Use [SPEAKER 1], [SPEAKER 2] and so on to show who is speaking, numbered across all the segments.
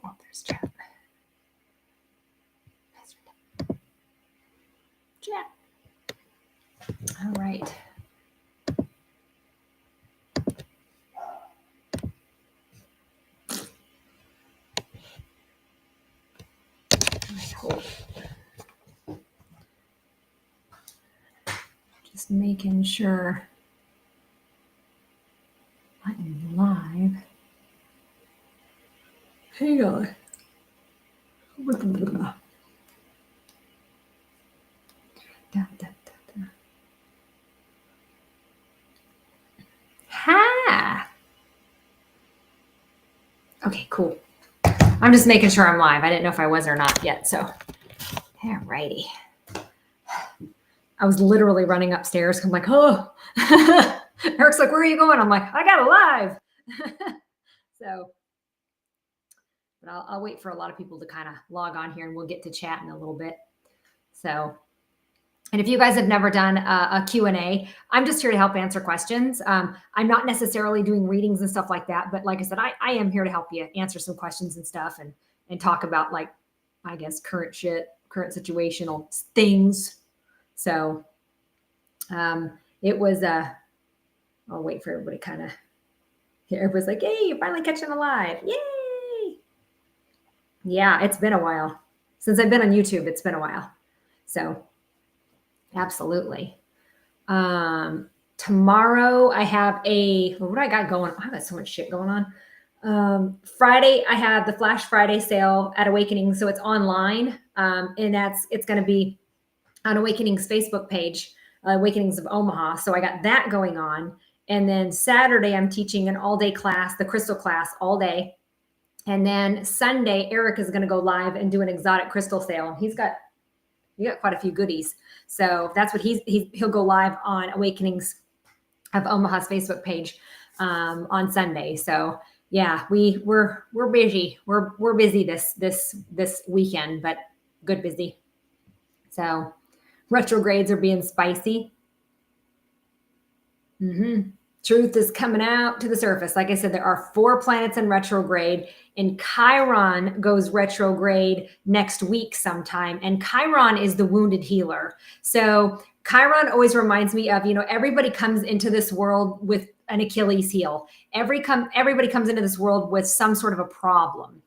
[SPEAKER 1] Oh, there's chat. Chat. All right. Just making sure I'm live. Hang on. Ha! Okay, cool. I'm just making sure I'm live. I didn't know if I was or not yet, so alrighty. I was literally running upstairs. I'm like, oh. Eric's like, where are you going? I'm like, I got it live. So, but I'll wait for a lot of people to kind of log on here and we'll get to chat in a little bit. So, and if you guys have never done a Q&A, I'm just here to help answer questions. I'm not necessarily doing readings and stuff like that, but like I said, I am here to help you answer some questions and stuff and talk about, like, I guess, current shit, current situational things. So it was, I'll wait for everybody kind of, everybody's like, hey, you're finally catching alive. Yay. Yeah, it's been a while. Since I've been on YouTube, it's been a while. So absolutely. Tomorrow I have what do I got going? I got so much shit going on. Friday, I have the Flash Friday sale at Awakening. So it's online. And it's going to be on Awakening's Facebook page, Awakenings of Omaha. So I got that going on. And then Saturday, I'm teaching an all-day class, the crystal class, all day. And then Sunday, Eric is going to go live and do an exotic crystal sale. You got quite a few goodies. So that's what he'll go live on Awakenings of Omaha's Facebook page on Sunday. So yeah, we're busy. We're busy this weekend, but good busy. So retrogrades are being spicy. Truth is coming out to the surface. Like I said, there are 4 planets in retrograde, and Chiron goes retrograde next week sometime. And Chiron is the wounded healer. So Chiron always reminds me of, everybody comes into this world with an Achilles heel. Everybody comes into this world with some sort of a problem.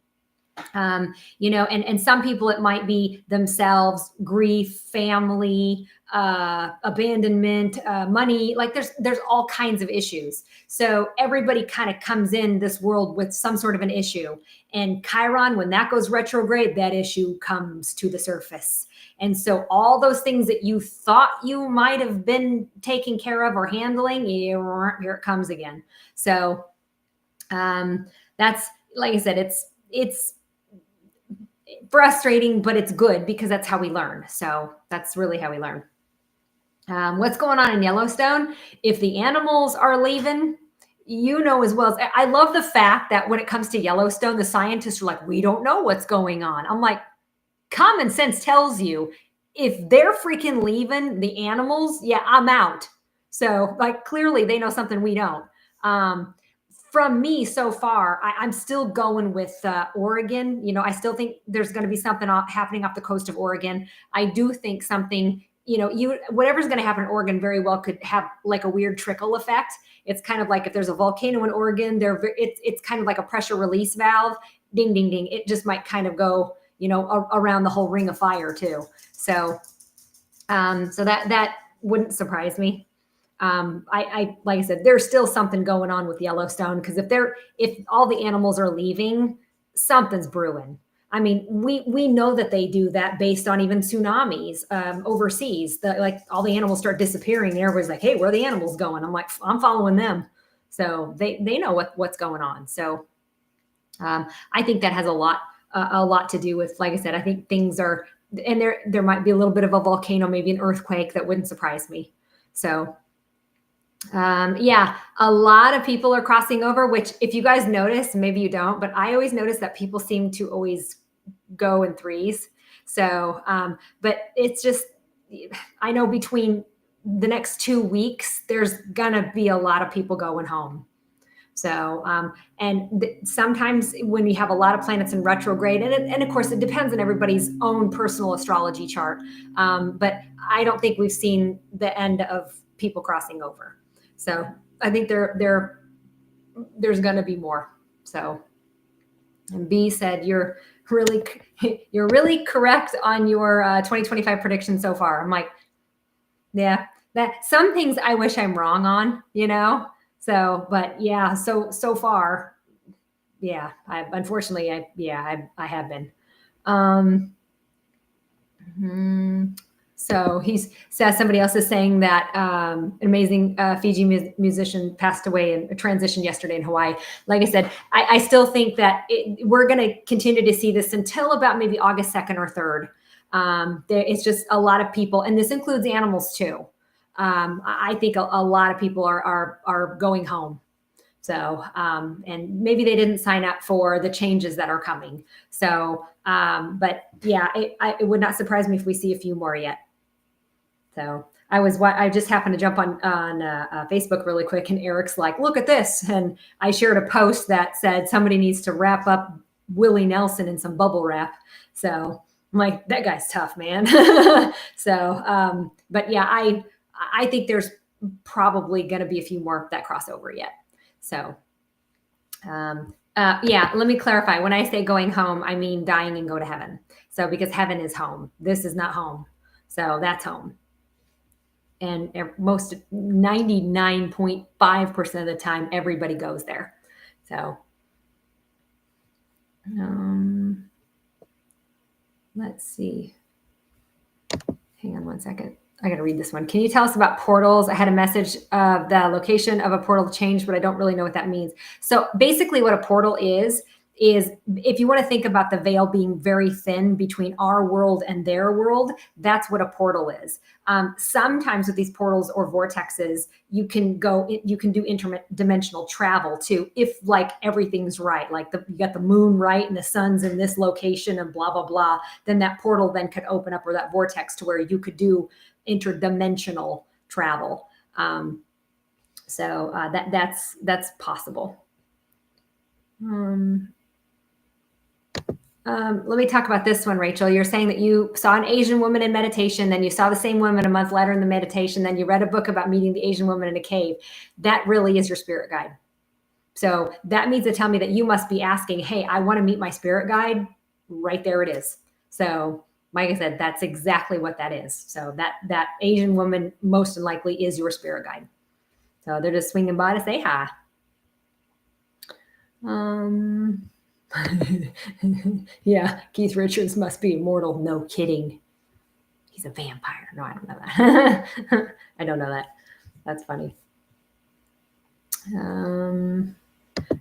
[SPEAKER 1] And some people, it might be themselves, grief, family, abandonment, money, like there's all kinds of issues. So everybody kind of comes in this world with some sort of an issue, and Chiron, when that goes retrograde, that issue comes to the surface. And so all those things that you thought you might have been taking care of or handling, here it comes again. So, that's, like I said, it's frustrating, but it's good because that's how we learn. So that's really how we learn. What's going on in Yellowstone? If the animals are leaving, as well as I love the fact that when it comes to Yellowstone, the scientists are like, we don't know what's going on. I'm like, common sense tells you if they're freaking leaving the animals, yeah, I'm out. So like, clearly they know something we don't. From me so far, I'm still going with Oregon. I still think there's going to be something happening off the coast of Oregon. I do think something, whatever's going to happen in Oregon very well could have like a weird trickle effect. It's kind of like if there's a volcano in Oregon, it's kind of like a pressure release valve. Ding, ding, ding. It just might kind of go, around the whole ring of fire too. So, so that wouldn't surprise me. I like I said, there's still something going on with Yellowstone, because if all the animals are leaving, something's brewing. I mean, we know that they do that based on even tsunamis overseas. Like all the animals start disappearing, and everybody's like, "Hey, where are the animals going?" I'm like, "I'm following them." So they know what's going on. So I think that has a lot to do with, like I said, I think things are, and there might be a little bit of a volcano, maybe an earthquake. That wouldn't surprise me. So. Yeah, a lot of people are crossing over, which if you guys notice, maybe you don't, but I always notice that people seem to always go in threes. So, but it's just, I know between the next 2 weeks, there's gonna be a lot of people going home. So, sometimes when you have a lot of planets in retrograde, and of course, it depends on everybody's own personal astrology chart. But I don't think we've seen the end of people crossing over. So I think there's going to be more. So, and B said, you're really correct on your 2025 prediction so far. I'm like, yeah, that some things I wish I'm wrong on, So, but yeah, so far, yeah, I have been. So he says somebody else is saying that an amazing Fiji musician passed away in a transition yesterday in Hawaii. Like I said, I still think that we're going to continue to see this until about maybe August 2nd or 3rd. It's just a lot of people, and this includes animals too. I think a lot of people are going home. So, and maybe they didn't sign up for the changes that are coming. So, but yeah, it would not surprise me if we see a few more yet. So I just happened to jump on Facebook really quick, and Eric's like, look at this. And I shared a post that said somebody needs to wrap up Willie Nelson in some bubble wrap. So I'm like, that guy's tough, man. So, but yeah, I think there's probably going to be a few more that cross over yet. So, yeah, let me clarify. When I say going home, I mean dying and go to heaven. So, because heaven is home, this is not home. So that's home. And most 99.5% of the time, everybody goes there. So, let's see. Hang on one second. I got to read this one. Can you tell us about portals? I had a message of the location of a portal change, but I don't really know what that means. So basically what a portal is if you want to think about the veil being very thin between our world and their world, that's what a portal is. Sometimes with these portals or vortexes, you can do interdimensional travel too, if like everything's right, like you got the moon right and the sun's in this location and blah, blah, blah, then that portal then could open up, or that vortex, to where you could do interdimensional travel. So that's possible. Let me talk about this one, Rachel. You're saying that you saw an Asian woman in meditation, then you saw the same woman a month later in the meditation, then you read a book about meeting the Asian woman in a cave. That really is your spirit guide. So that means to tell me that you must be asking, hey, I want to meet my spirit guide. Right there it is. So like I said, that's exactly what that is. So that Asian woman most likely is your spirit guide. So they're just swinging by to say hi. Yeah, Keith Richards must be immortal. No kidding. He's a vampire. No, I don't know that. I don't know that. That's funny.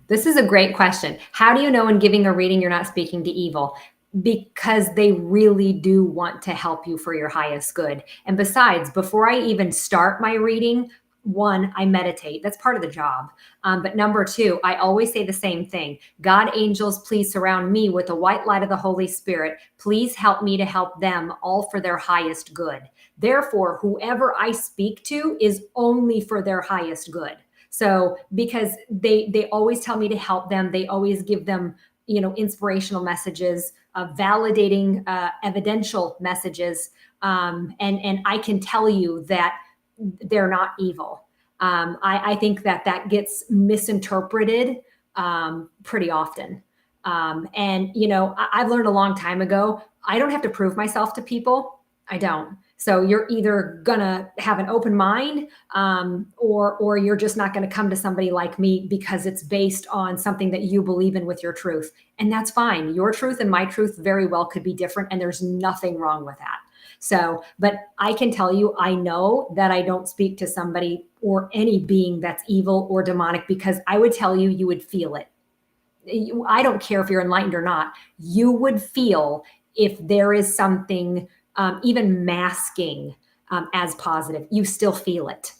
[SPEAKER 1] This is a great question. How do you know in giving a reading you're not speaking to evil? Because they really do want to help you for your highest good. And besides, before I even start my reading, one, I meditate. That's part of the job. But number two, I always say the same thing. God, angels, please surround me with the white light of the Holy Spirit. Please help me to help them, all for their highest good. Therefore, whoever I speak to is only for their highest good. So because they always tell me to help them, they always give them, inspirational messages, validating, evidential messages. And I can tell you that they're not evil. I think that gets misinterpreted pretty often. And, I've learned a long time ago, I don't have to prove myself to people. I don't. So you're either going to have an open mind or you're just not going to come to somebody like me because it's based on something that you believe in with your truth. And that's fine. Your truth and my truth very well could be different, and there's nothing wrong with that. So, but I can tell you, I know that I don't speak to somebody or any being that's evil or demonic, because I would tell you, you would feel it. I don't care if you're enlightened or not. You would feel if there is something even masking as positive, you still feel it.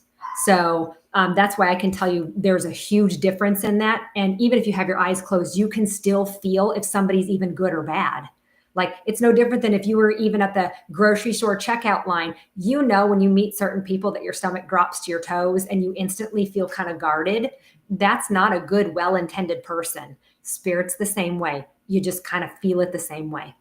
[SPEAKER 1] So that's why I can tell you there's a huge difference in that. And even if you have your eyes closed, you can still feel if somebody's even good or bad. Like, it's no different than if you were even at the grocery store checkout line. You know, when you meet certain people that your stomach drops to your toes and you instantly feel kind of guarded. That's not a good, well-intended person. Spirit's the same way. You just kind of feel it the same way.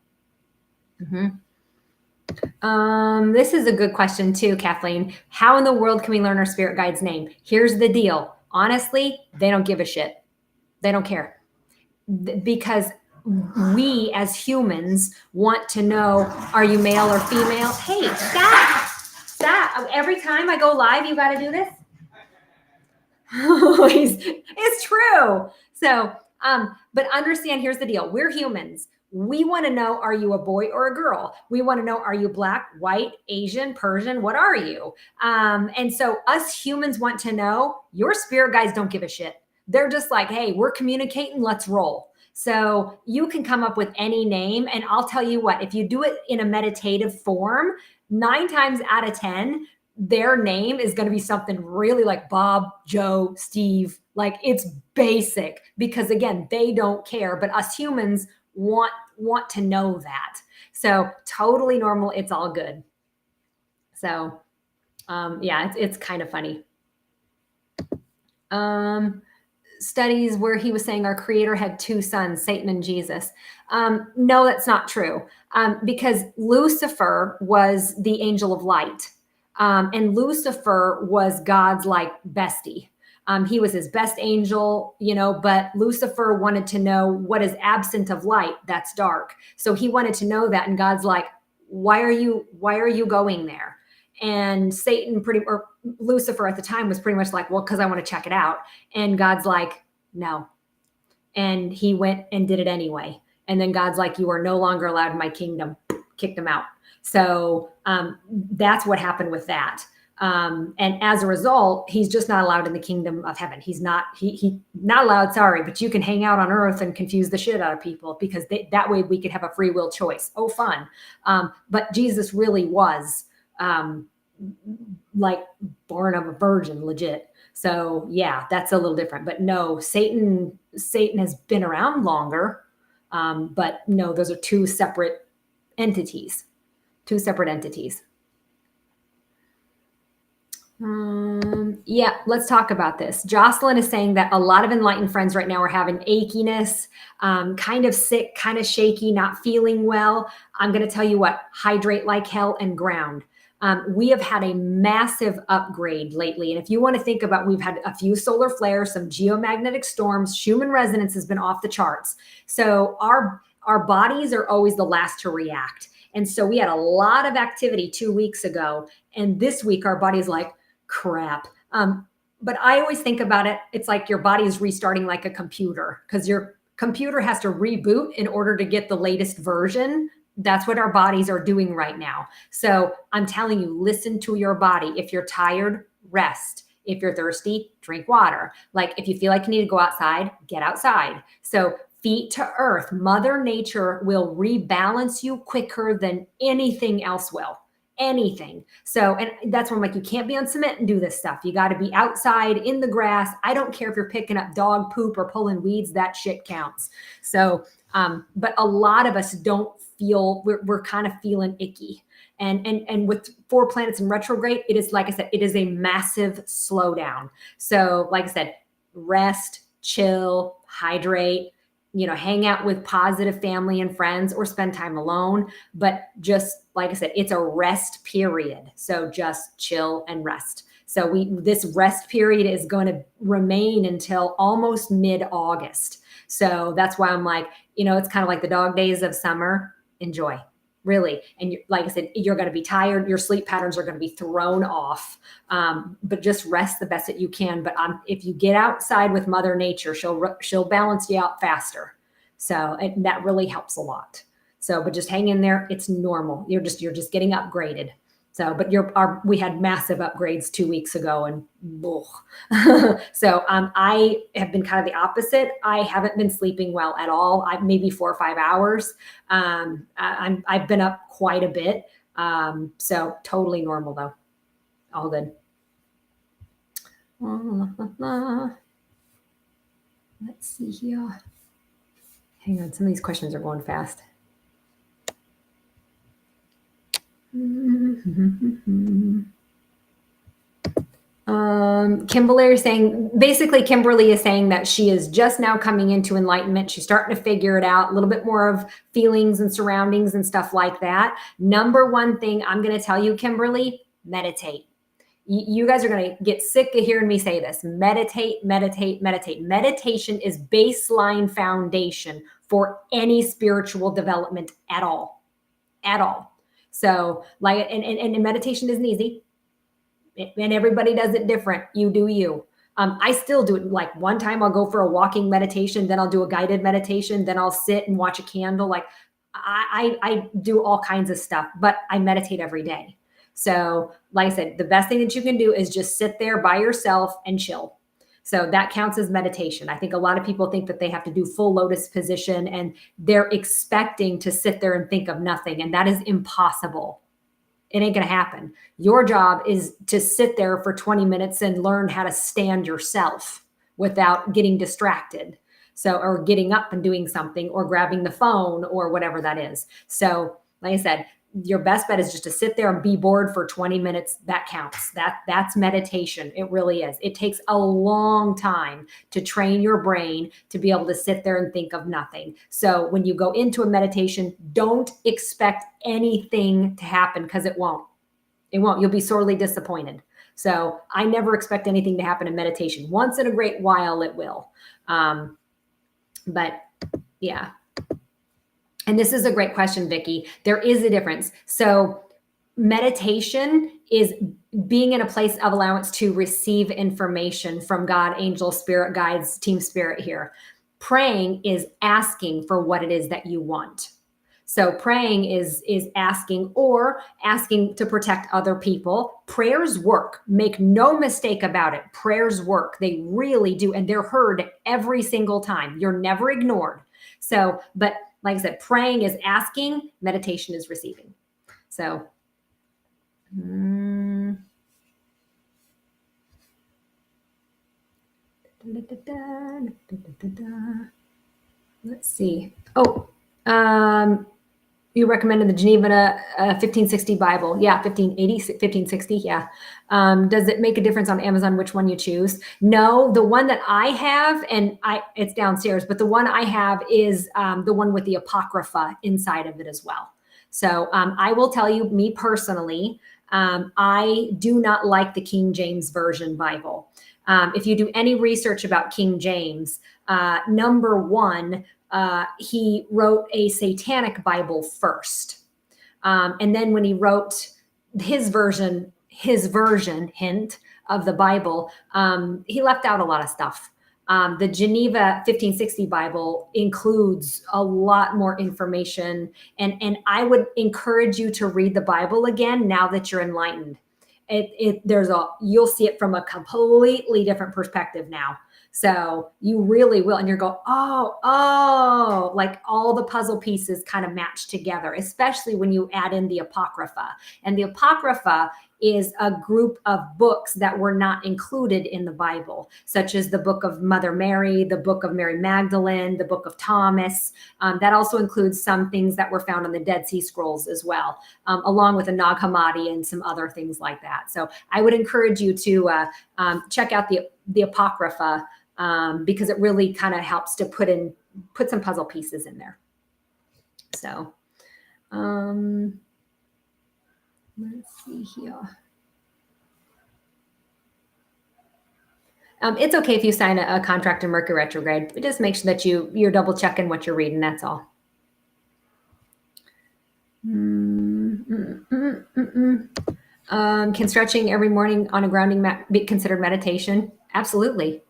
[SPEAKER 1] This is a good question too, Kathleen. How in the world can we learn our spirit guide's name? Here's the deal. Honestly, they don't give a shit. They don't care. Because we as humans want to know, are you male or female? Hey, stop. Every time I go live, you got to do this. It's true. So, but understand, here's the deal. We're humans. We want to know, are you a boy or a girl? We want to know, are you black, white, Asian, Persian? What are you? And so us humans want to know. Your spirit guides don't give a shit. They're just like, hey, we're communicating, let's roll. So you can come up with any name. And I'll tell you what, if you do it in a meditative form, 9 times out of 10, their name is going to be something really like Bob, Joe, Steve. Like, it's basic, because again, they don't care, but us humans want to know that. So totally normal. It's all good. So yeah, it's kind of funny. Studies where he was saying our creator had 2 sons, Satan and Jesus. No, that's not true. Because Lucifer was the angel of light. And Lucifer was God's like bestie. He was his best angel, but Lucifer wanted to know what is absent of light, that's dark. So he wanted to know that. And God's like, why are you going there? And Satan or Lucifer at the time was pretty much like, well, because I want to check it out. And God's like, no. And he went and did it anyway. And then God's like, you are no longer allowed in my kingdom, kicked him out. So that's what happened with that. And as a result, he's just not allowed in the kingdom of heaven. He's not, he not allowed, sorry, but you can hang out on earth and confuse the shit out of people, because that way we could have a free will choice. Oh, fun. But Jesus really was like born of a virgin, legit. So yeah, that's a little different. But no, Satan has been around longer. But no, those are 2 separate entities. 2 separate entities. Yeah, let's talk about this. Jocelyn is saying that a lot of enlightened friends right now are having achiness, kind of sick, kind of shaky, not feeling well. I'm going to tell you what, hydrate like hell and ground. We have had a massive upgrade lately. And if you want to think about, we've had a few solar flares, some geomagnetic storms, Schumann resonance has been off the charts. So our bodies are always the last to react. And so we had a lot of activity 2 weeks ago. And this week, our body's like, crap. But I always think about it, it's like your body is restarting like a computer, because your computer has to reboot in order to get the latest version. That's what our bodies are doing right now. So I'm telling you, listen to your body. If you're tired, rest. If you're thirsty, drink water. Like, if you feel like you need to go outside, get outside. So feet to earth, Mother Nature will rebalance you quicker than anything else will. Anything. So, and that's when I'm like, you can't be on cement and do this stuff. You got to be outside in the grass. I don't care if you're picking up dog poop or pulling weeds, that shit counts. So, but a lot of us don't feel, we're kind of feeling icky. And with 4 planets in retrograde, it is, like I said, it is a massive slowdown. So like I said, rest, chill, hydrate, hang out with positive family and friends, or spend time alone. But just like I said, it's a rest period. So just chill and rest. So this rest period is going to remain until almost mid-August. So that's why I'm like, it's kind of like the dog days of summer. Enjoy, really. And like I said, you're going to be tired. Your sleep patterns are going to be thrown off. But just rest the best that you can. But if you get outside with Mother Nature, she'll balance you out faster. So that really helps a lot. So, but just hang in there. It's normal. You're just getting upgraded. So, but we had massive upgrades 2 weeks ago, and so I have been kind of the opposite. I haven't been sleeping well at all. Maybe 4 or 5 hours. I've been up quite a bit. So totally normal though. All good. Let's see here. Hang on, some of these questions are going fast. Kimberly is saying, basically, Kimberly is saying that she is just now coming into enlightenment. She's starting to figure it out, a little bit more of feelings and surroundings and stuff like that. Number one thing I'm going to tell you, Kimberly, meditate. You guys are going to get sick of hearing me say this. Meditate, meditate, meditate. Meditation is baseline foundation for any spiritual development at all. At all. So, like, and meditation isn't easy. And everybody does it different. You do you. I still do it. Like, one time I'll go for a walking meditation, then I'll do a guided meditation, then I'll sit and watch a candle. Like, I do all kinds of stuff, but I meditate every day. So, like I said, the best thing that you can do is just sit there by yourself and chill. So that counts as meditation. I think a lot of people think that they have to do full lotus position and they're expecting to sit there and think of nothing. And that is impossible. It ain't going to happen. Your job is to sit there for 20 minutes and learn how to stand yourself without getting distracted. So, or getting up and doing something or grabbing the phone or whatever that is. So, like I said, your best bet is just to sit there and be bored for 20 minutes. That counts. That's meditation. It really is. It takes a long time to train your brain to be able to sit there and think of nothing. So when you go into a meditation, don't expect anything to happen, because it won't. It won't. You'll be sorely disappointed. So I never expect anything to happen in meditation. Once in a great while, it will. But yeah. And this is a great question, Vicki. There is a difference. So meditation is being in a place of allowance to receive information from God, angel, spirit, guides, team spirit here. Praying is asking for what it is that you want. So praying is asking, or asking to protect other people. Prayers work. Make no mistake about it. Prayers work. They really do. And they're heard every single time. You're never ignored. So, but like I said, praying is asking, meditation is receiving. So, let's see. Oh, you recommended the Geneva 1560 Bible. Yeah, 1580, 1560. Yeah. Does it make a difference on Amazon which one you choose? No, the one that I have, and it's downstairs, but the one I have is the one with the Apocrypha inside of it as well. So I will tell you, me personally, I do not like the King James Version Bible. If you do any research about King James, number one, he wrote a satanic Bible first. And then when he wrote his version, hint of the Bible, he left out a lot of stuff. The Geneva 1560 Bible includes a lot more information. And I would encourage you to read the Bible again now that you're enlightened. You'll see it from a completely different perspective now. So you really will. And you're going, oh, like all the puzzle pieces kind of match together, especially when you add in the Apocrypha. And the Apocrypha is a group of books that were not included in the Bible, such as the book of Mother Mary, the book of Mary Magdalene, the book of Thomas. That also includes some things that were found on the Dead Sea Scrolls as well, along with the Nag Hammadi and some other things like that. So I would encourage you to check out the Apocrypha, because it really kind of helps to put some puzzle pieces in there. So, let's see here. It's okay if you sign a contract in Mercury retrograde, but just make sure that you're double checking what you're reading. That's all. Can stretching every morning on a grounding mat be considered meditation? Absolutely.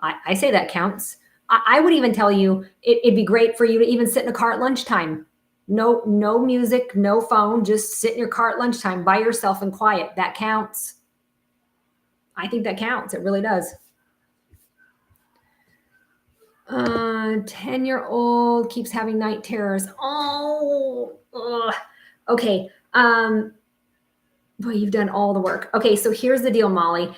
[SPEAKER 1] I say that counts. I would even tell you it'd be great for you to even sit in a car at lunchtime. No music, no phone, just sit in your car at lunchtime by yourself and quiet. That counts. I think that counts. It really does. 10-year-old keeps having night terrors. Oh, okay. Boy, you've done all the work. Okay, so here's the deal, Molly.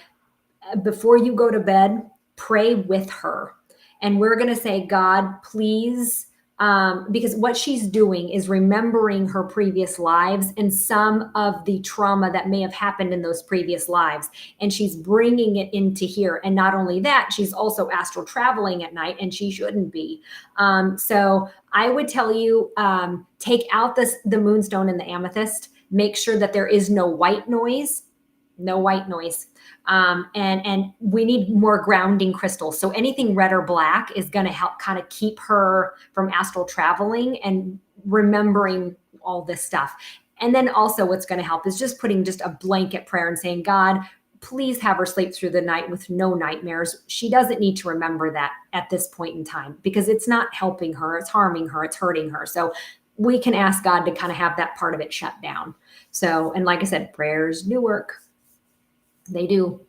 [SPEAKER 1] Before you go to bed, pray with her. And we're going to say, God, please because what she's doing is remembering her previous lives and some of the trauma that may have happened in those previous lives. And she's bringing it into here. And not only that, she's also astral traveling at night, and she shouldn't be. So I would tell you, take out the moonstone and the amethyst. Make sure that there is no white noise. No white noise. And we need more grounding crystals. So anything red or black is going to help kind of keep her from astral traveling and remembering all this stuff. And then also what's going to help is just putting just a blanket prayer and saying, God, please have her sleep through the night with no nightmares. She doesn't need to remember that at this point in time, because it's not helping her. It's harming her. It's hurting her. So we can ask God to kind of have that part of it shut down. So, and like I said, prayers do work. They do.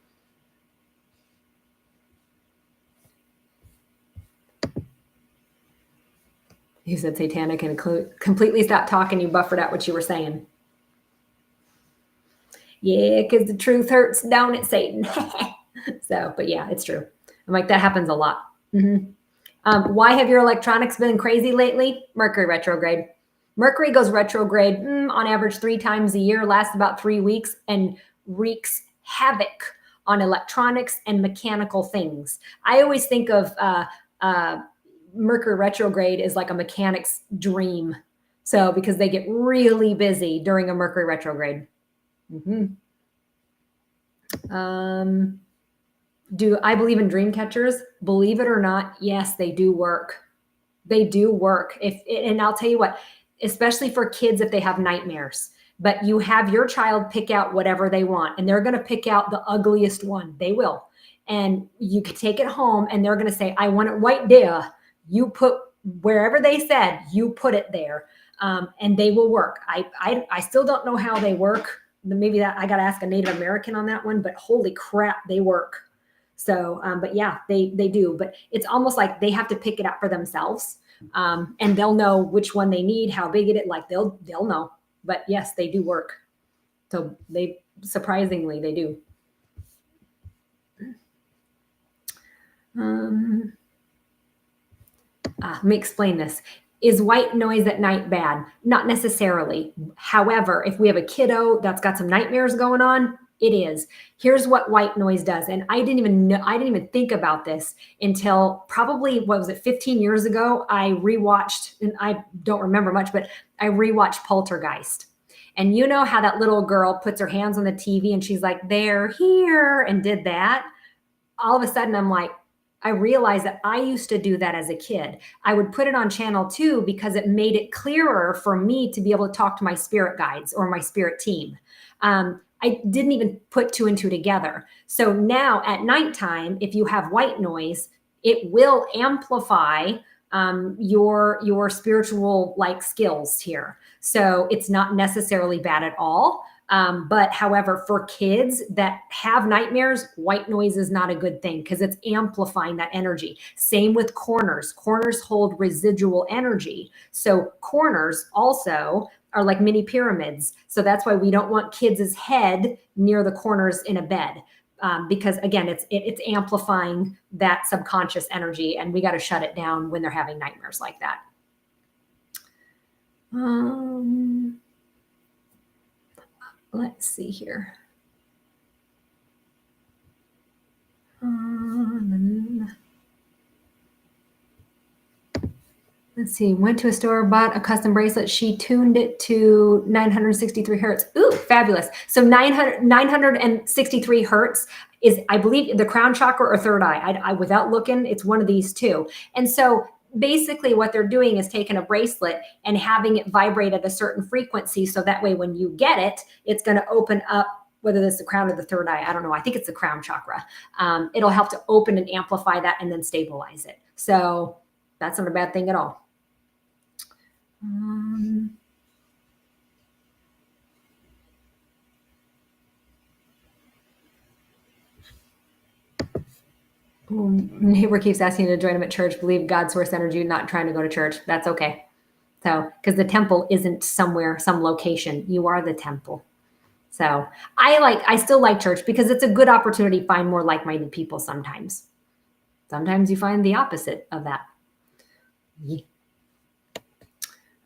[SPEAKER 1] You said satanic and completely stopped talking. You buffered out what you were saying. Yeah, because the truth hurts, don't it, Satan? So, but yeah, it's true. I'm like, that happens a lot. Why have your electronics been crazy lately? Mercury retrograde. Mercury goes retrograde on average 3 times a year, lasts about 3 weeks, and wreaks havoc on electronics and mechanical things. I always think of Mercury retrograde is like a mechanic's dream. So because they get really busy during a Mercury retrograde. Do I believe in dream catchers? Believe it or not, yes, they do work. They do work. And I'll tell you what, especially for kids if they have nightmares. But you have your child pick out whatever they want, and they're going to pick out the ugliest one. They will. And you can take it home, and they're going to say, I want it right there. You put wherever they said, you put it there. And they will work. I still don't know how they work. Maybe that I got to ask a Native American on that one, but holy crap, they work. So, but yeah, they do. But it's almost like they have to pick it out for themselves. And they'll know which one they need, how big it is. Like they'll know. But yes, they do work. So surprisingly, they do. Let me explain this. Is white noise at night bad? Not necessarily. However, if we have a kiddo that's got some nightmares going on, it is. Here's what white noise does. And I didn't even think about this until probably, 15 years ago, I rewatched, and I don't remember much, but I rewatched Poltergeist. And you know how that little girl puts her hands on the TV and she's like, they're here, and did that. All of a sudden I'm like, I realized that I used to do that as a kid. I would put it on channel 2 because it made it clearer for me to be able to talk to my spirit guides or my spirit team. I didn't even put 2 and 2 together. So now at nighttime, if you have white noise, it will amplify your spiritual like skills here. So it's not necessarily bad at all. But however, for kids that have nightmares, white noise is not a good thing because it's amplifying that energy. Same with corners. Corners hold residual energy. So corners also are like mini pyramids. So that's why we don't want kids' head near the corners in a bed. Because again, it's amplifying that subconscious energy, and we got to shut it down when they're having nightmares like that. Let's see here. Let's see. Went to a store, bought a custom bracelet. She tuned it to 963 hertz. Ooh, fabulous. So 963 hertz is, I believe, the crown chakra or third eye. I without looking, it's one of these two. And so basically what they're doing is taking a bracelet and having it vibrate at a certain frequency. So that way, when you get it, it's going to open up, whether it's the crown or the third eye. I don't know. I think it's the crown chakra. It'll help to open and amplify that and then stabilize it. So that's not a bad thing at all. Neighbor keeps asking you to join him at church. Believe God's source energy, not trying to go to church. That's okay. So, because the temple isn't somewhere, some location. You are the temple. So I still like church because it's a good opportunity to find more like-minded people sometimes. Sometimes you find the opposite of that.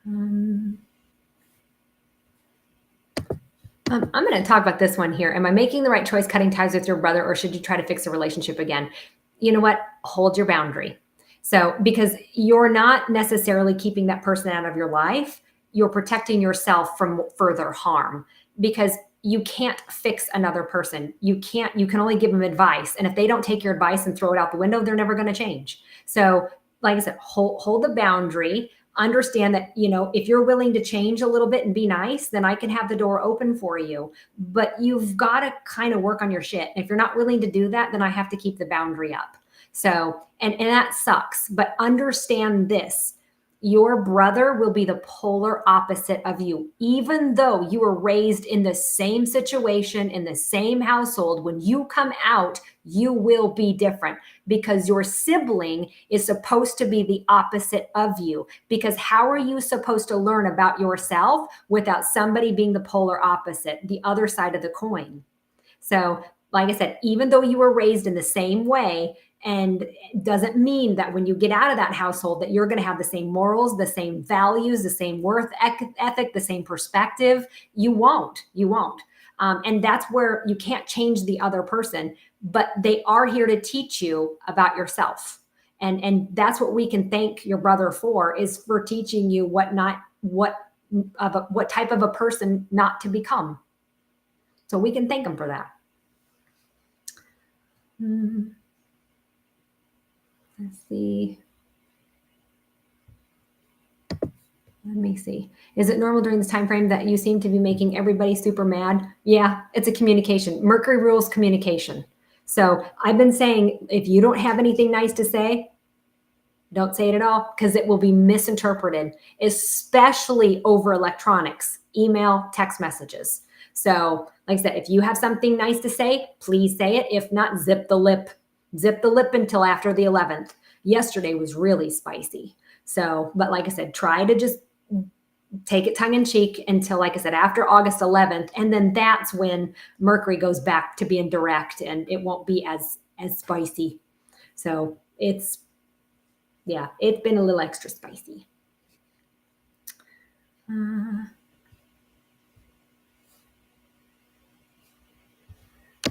[SPEAKER 1] I'm going to talk about this one here. Am I making the right choice cutting ties with your brother, or should you try to fix the relationship again? You know what? Hold your boundary. So, because you're not necessarily keeping that person out of your life, you're protecting yourself from further harm, because you can't fix another person. You can only give them advice. And if they don't take your advice and throw it out the window, they're never going to change. So, like I said, hold the boundary. Understand that, if you're willing to change a little bit and be nice, then I can have the door open for you. But you've got to kind of work on your shit. If you're not willing to do that, then I have to keep the boundary up. So, and that sucks. But understand this. Your brother will be the polar opposite of you. Even though you were raised in the same situation, in the same household, when you come out, you will be different, because your sibling is supposed to be the opposite of you. Because how are you supposed to learn about yourself without somebody being the polar opposite, the other side of the coin? So, like I said, even though you were raised in the same way, and it doesn't mean that when you get out of that household that you're going to have the same morals, the same values, the same worth ethic, the same perspective. You won't. And that's where you can't change the other person, but they are here to teach you about yourself. And that's what we can thank your brother for, is for teaching you what type of a person not to become. So we can thank him for that. Let's see. Let me see. Is it normal during this time frame that you seem to be making everybody super mad? Yeah, it's a communication. Mercury rules communication. So I've been saying, if you don't have anything nice to say, don't say it at all, because it will be misinterpreted, especially over electronics, email, text messages. So like I said, if you have something nice to say, please say it. If not, zip the lip. Zip the lip until after the 11th. Yesterday was really spicy. So, but like I said, try to just take it tongue in cheek until, like I said, after August 11th. And then that's when Mercury goes back to being direct, and it won't be as spicy. So it's been a little extra spicy.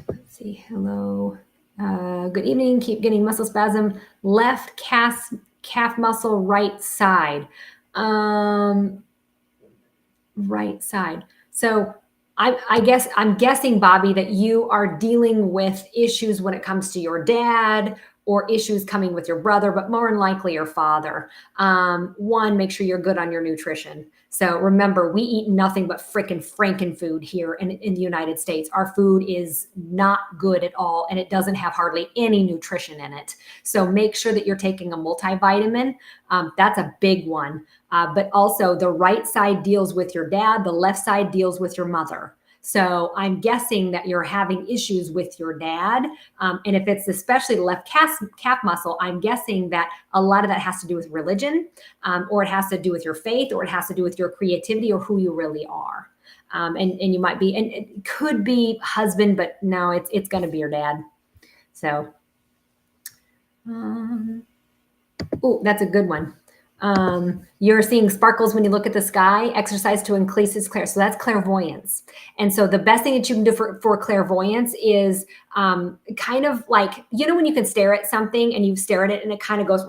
[SPEAKER 1] Let's see. Hello. Good evening. Keep getting muscle spasm. Left calf muscle, right side. Right side. So I guess I'm guessing, Bobby, that you are dealing with issues when it comes to your dad, or issues coming with your brother, but more than likely your father. One, make sure you're good on your nutrition. So remember, we eat nothing but frickin' franken food here in the United States. Our food is not good at all, and it doesn't have hardly any nutrition in it. So make sure that you're taking a multivitamin. That's a big one. But also the right side deals with your dad, the left side deals with your mother. So I'm guessing that you're having issues with your dad. And if it's especially the left calf muscle, I'm guessing that a lot of that has to do with religion, or it has to do with your faith, or it has to do with your creativity, or who you really are. And you might be, and it could be husband, but no, it's going to be your dad. So, oh, that's a good one. You're seeing sparkles when you look at the sky. Exercise to increase its clarity. So that's clairvoyance. And so the best thing that you can do for clairvoyance is kind of like, when you can stare at something and you stare at it and it kind of goes,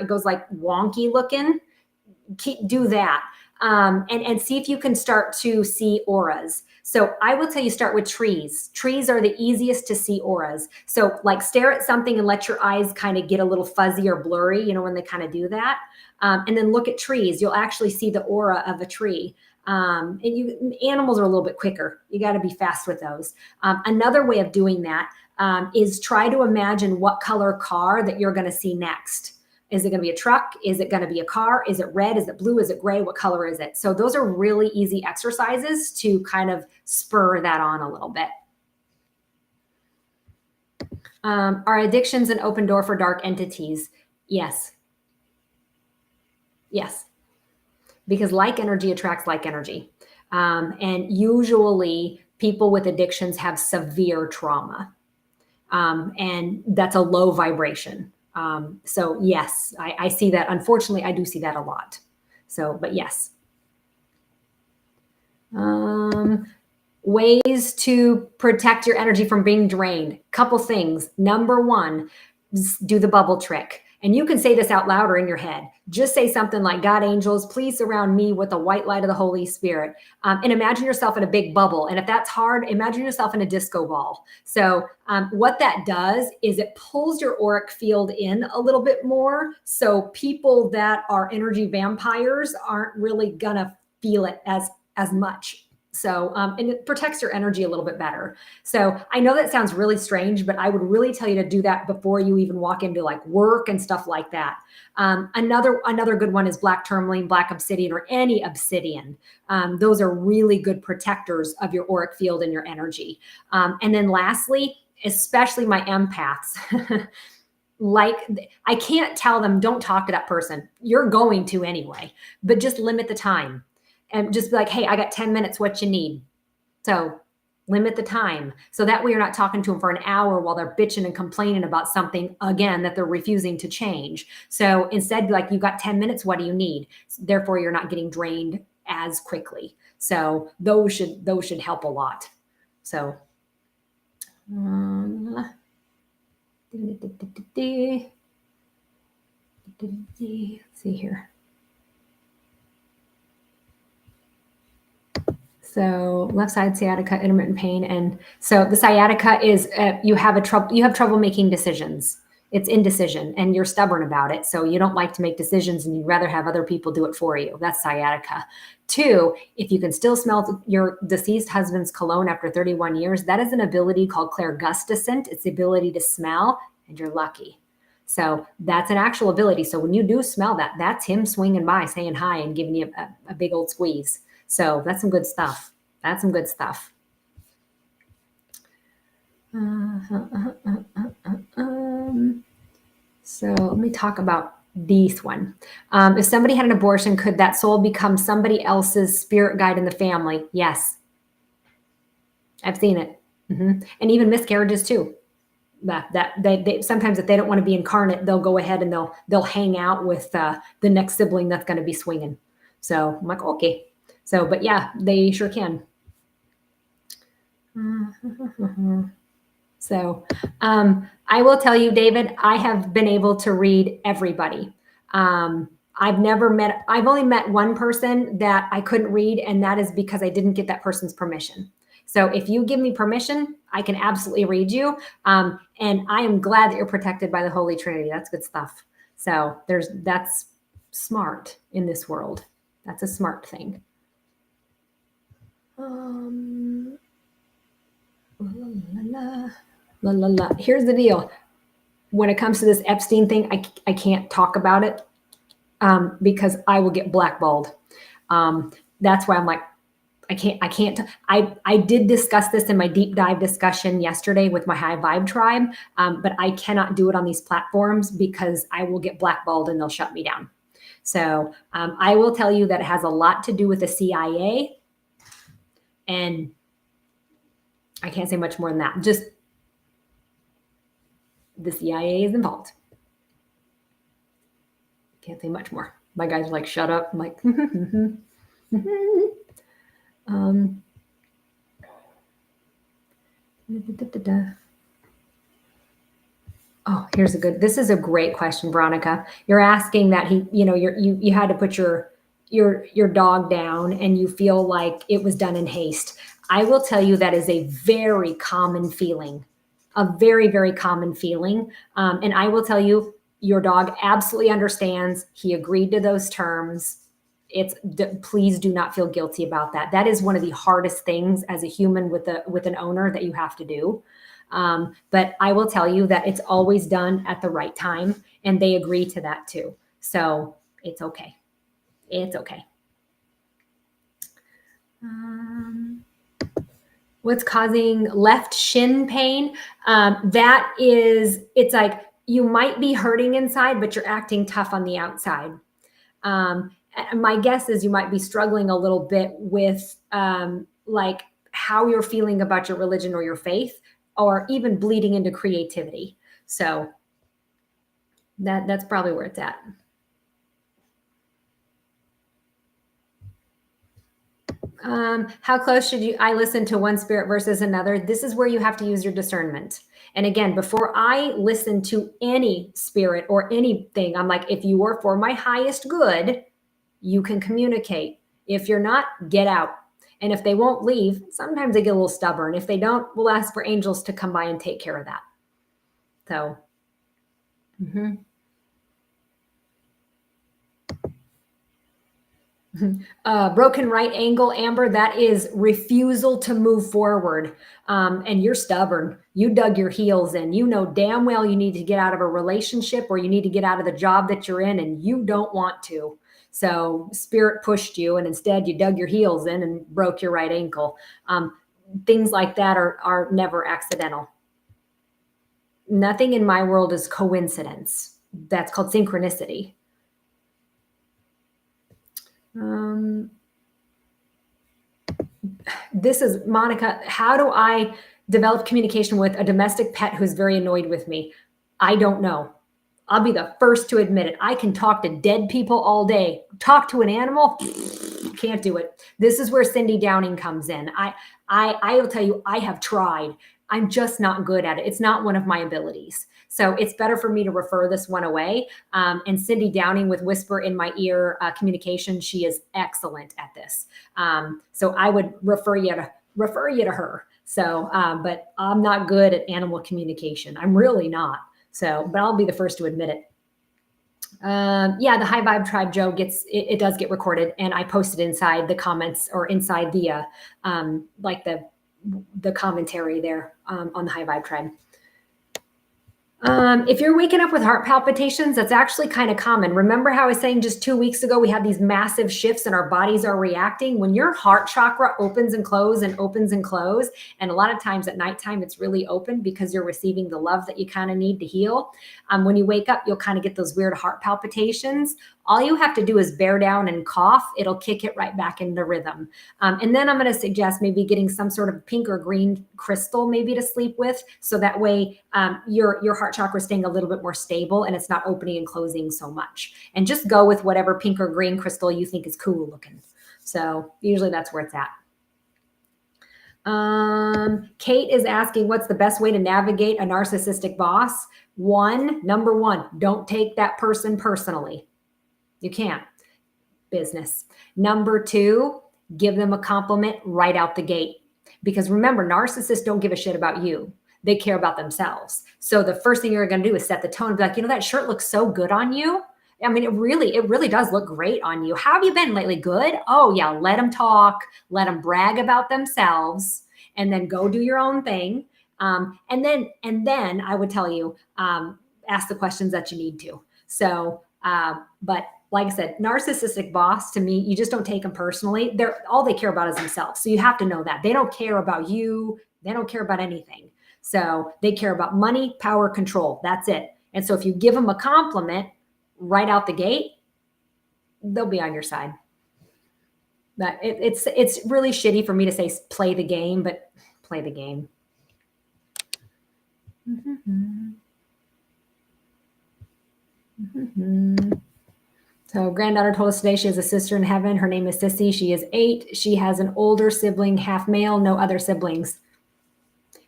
[SPEAKER 1] it goes like wonky looking. Do that. And see if you can start to see auras. So I will tell you, start with trees. Trees are the easiest to see auras. So like stare at something and let your eyes kind of get a little fuzzy or blurry, when they kind of do that. And then look at trees. You'll actually see the aura of a tree. And animals are a little bit quicker. You got to be fast with those. Another way of doing that is try to imagine what color car that you're going to see next. Is it going to be a truck? Is it going to be a car? Is it red? Is it blue? Is it gray? What color is it? So those are really easy exercises to kind of spur that on a little bit. Are addictions an open door for dark entities? Yes. Yes. Because like energy attracts like energy. And usually people with addictions have severe trauma. And that's a low vibration. So yes, I see that. Unfortunately, I do see that a lot. So, but yes. Ways to protect your energy from being drained. Couple things. Number one, do the bubble trick. And you can say this out loud or in your head. Just say something like, God, angels, please surround me with the white light of the Holy Spirit. And imagine yourself in a big bubble. And if that's hard, imagine yourself in a disco ball. So what that does is it pulls your auric field in a little bit more. So people that are energy vampires aren't really going to feel it as much. So, and it protects your energy a little bit better. So I know that sounds really strange, but I would really tell you to do that before you even walk into like work and stuff like that. Another good one is black tourmaline, black obsidian, or any obsidian. Those are really good protectors of your auric field and your energy. And then lastly, especially my empaths, like I can't tell them, don't talk to that person. You're going to anyway, but just limit the time. And just be like, hey, I got 10 minutes, what you need? So limit the time. So that way you're not talking to them for an hour while they're bitching and complaining about something, again, that they're refusing to change. So instead, like, you got 10 minutes, what do you need? Therefore, you're not getting drained as quickly. So those should help a lot. So let's see here. So left side sciatica, intermittent pain. And so the sciatica is you have trouble making decisions. It's indecision and you're stubborn about it. So you don't like to make decisions and you'd rather have other people do it for you. That's sciatica. 2, if you can still smell your deceased husband's cologne after 31 years, that is an ability called clairgustacent. It's the ability to smell, and you're lucky. So that's an actual ability. So when you do smell that, that's him swinging by, saying hi and giving you a big old squeeze. So that's some good stuff. That's some good stuff. So let me talk about this one. If somebody had an abortion, could that soul become somebody else's spirit guide in the family? Yes. I've seen it. And even miscarriages too. That they sometimes, if they don't want to be incarnate, they'll go ahead and they'll hang out with the next sibling that's going to be swinging. So I'm like, okay. So, but yeah, they sure can. So I will tell you, David, I have been able to read everybody. I've only met one person that I couldn't read, and that is because I didn't get that person's permission. So if you give me permission, I can absolutely read you. And I am glad that you're protected by the Holy Trinity. That's good stuff. So that's smart in this world. That's a smart thing. Here's the deal. When it comes to this Epstein thing, I can't talk about it because I will get blackballed. That's why I'm like, I can't. I did discuss this in my deep dive discussion yesterday with my high vibe tribe, but I cannot do it on these platforms because I will get blackballed and they'll shut me down. So I will tell you that it has a lot to do with the CIA, and I can't say much more than that. Just the CIA is involved. Can't say much more. My guys are like, shut up. I'm like, oh, this is a great question, Veronica. You're asking that you had to put your dog down and you feel like it was done in haste. I will tell you that is a very common feeling, a very, very common feeling. And I will tell you, your dog absolutely understands. He agreed to those terms. Please do not feel guilty about that. That is one of the hardest things as a human with an owner that you have to do. But I will tell you that it's always done at the right time, and they agree to that too. So it's okay. It's okay. What's causing left shin pain? It's like you might be hurting inside, but you're acting tough on the outside. My guess is you might be struggling a little bit with like how you're feeling about your religion or your faith, or even bleeding into creativity. So that's probably where it's at. How close should I listen to one spirit versus another? This is where you have to use your discernment. And again, before I listen to any spirit or anything, I'm like, if you are for my highest good, you can communicate. If you're not, get out. And if they won't leave, sometimes they get a little stubborn. If they don't, we'll ask for angels to come by and take care of that. So, broken right angle, Amber, that is refusal to move forward. And you're stubborn. You dug your heels in. You know damn well you need to get out of a relationship or you need to get out of the job that you're in, and you don't want to. So spirit pushed you, and instead you dug your heels in and broke your right ankle. Things like that are never accidental. Nothing in my world is coincidence. That's called synchronicity. This is Monica. How do I develop communication with a domestic pet who's very annoyed with me? I don't know. I'll be the first to admit it. I can talk to dead people all day. Talk to an animal? Can't do it. This is where Cindy Downing comes in. I will tell you, I have tried. I'm just not good at it. It's not one of my abilities. So it's better for me to refer this one away. And Cindy Downing with Whisper in My Ear communication, she is excellent at this. So I would refer you to her. So, but I'm not good at animal communication. I'm really not. So, but I'll be the first to admit it. Yeah, the High Vibe Tribe, Joe, it does get recorded, and I post it inside the comments or inside the like the commentary there on the High Vibe Tribe. If you're waking up with heart palpitations, that's actually kind of common. Remember how I was saying just 2 weeks ago, we had these massive shifts and our bodies are reacting? When your heart chakra opens and closes and opens and closes, and a lot of times at nighttime, it's really open because you're receiving the love that you kind of need to heal. When you wake up, you'll kind of get those weird heart palpitations. All you have to do is bear down and cough. It'll kick it right back into rhythm. And then I'm going to suggest maybe getting some sort of pink or green crystal maybe to sleep with. So that way your heart chakra is staying a little bit more stable and it's not opening and closing so much. And just go with whatever pink or green crystal you think is cool looking. So usually that's where it's at. Kate is asking, what's the best way to navigate a narcissistic boss? Number one, don't take that person personally. You can't. Business. Number two, give them a compliment right out the gate. Because remember, narcissists don't give a shit about you. They care about themselves. So the first thing you're going to do is set the tone and be like, that shirt looks so good on you. I mean, it really does look great on you. How have you been lately? Good? Oh yeah. Let them talk. Let them brag about themselves and then go do your own thing. And then I would tell you, ask the questions that you need to. So, but like I said, narcissistic boss, to me, you just don't take them personally. All they care about is themselves. So you have to know that. They don't care about you. They don't care about anything. So they care about money, power, control. That's it. And so if you give them a compliment right out the gate, they'll be on your side. But it's really shitty for me to say play the game, but play the game. So granddaughter told us today she has a sister in heaven. Her name is Sissy. She is 8. She has an older sibling, half male, no other siblings.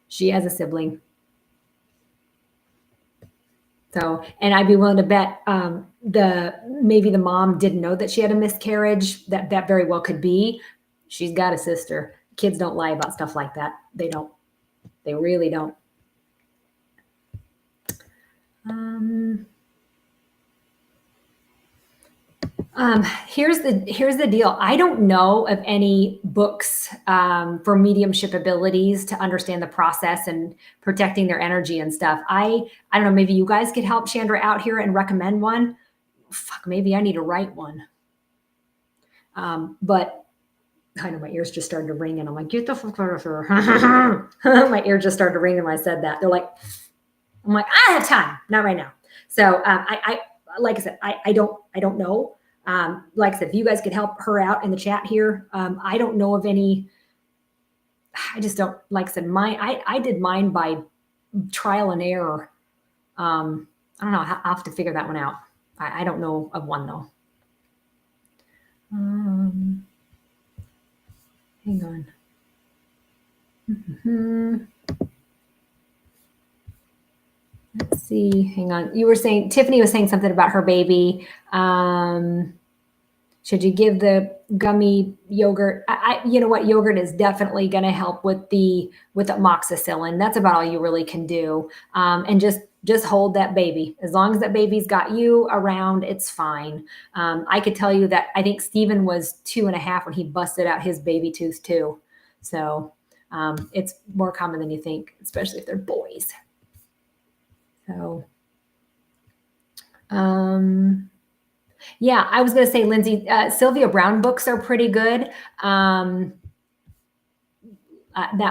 [SPEAKER 1] She has a sibling. So, and I'd be willing to bet maybe the mom didn't know that she had a miscarriage. That very well could be. She's got a sister. Kids don't lie about stuff like that. They don't. They really don't. Here's the deal. I don't know of any books for mediumship abilities to understand the process and protecting their energy and stuff. I don't know. Maybe you guys could help Chandra out here and recommend one. Fuck, maybe I need to write one. But I know my ears just started to ring, and I'm like, get the fuck out of here. My ear just started to ring when I said that. I'm like, I have time, not right now. So I like I said, I don't know. Like I said, if you guys could help her out in the chat here, I don't know of any. I just don't, like I said, I did mine by trial and error. I don't know. I'll have to figure that one out. I don't know of one though. Hang on. Mm-hmm. Let's see. Hang on. You were saying, Tiffany was saying something about her baby. Should you give the gummy yogurt? You know what? Yogurt is definitely going to help with the amoxicillin. That's about all you really can do. And just hold that baby. As long as that baby's got you around, it's fine. I could tell you that I think Stephen was 2.5 when he busted out his baby tooth too. So it's more common than you think, especially if they're boys. So, yeah, I was going to say, Lindsay, Sylvia Brown books are pretty good. That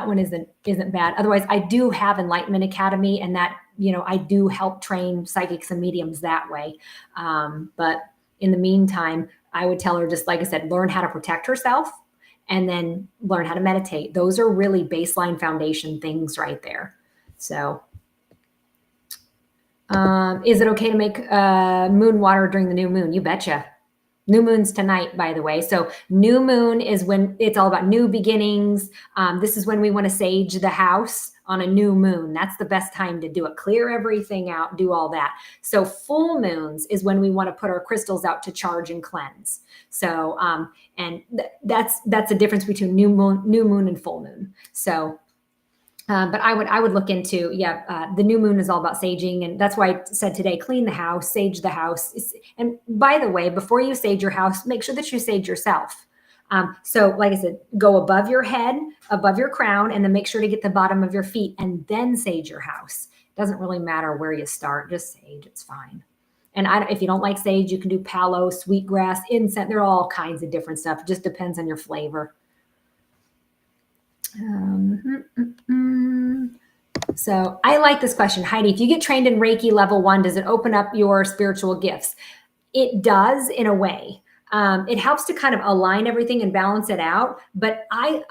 [SPEAKER 1] one isn't bad. Otherwise, I do have Enlightenment Academy, and that, I do help train psychics and mediums that way. But in the meantime, I would tell her, just like I said, learn how to protect herself and then learn how to meditate. Those are really baseline foundation things right there. So, is it okay to make moon water during the new moon? You betcha. New moon's tonight, by the way. So new moon is when it's all about new beginnings. This is when we want to sage the house on a new moon. That's the best time to do it. Clear everything out, do all that. So full moons is when we want to put our crystals out to charge and cleanse. So, and that's a difference between new moon and full moon. So, but I would look into, the new moon is all about saging. And that's why I said today, clean the house, sage the house. And by the way, before you sage your house, make sure that you sage yourself. So like I said, go above your head, above your crown, and then make sure to get the bottom of your feet and then sage your house. It doesn't really matter where you start, just sage, it's fine. And if you don't like sage, you can do palo, sweetgrass, incense. There are all kinds of different stuff. It just depends on your flavor. So I like this question. Heidi, if you get trained in Reiki level 1, does it open up your spiritual gifts? It does in a way. It helps to kind of align everything and balance it out. But I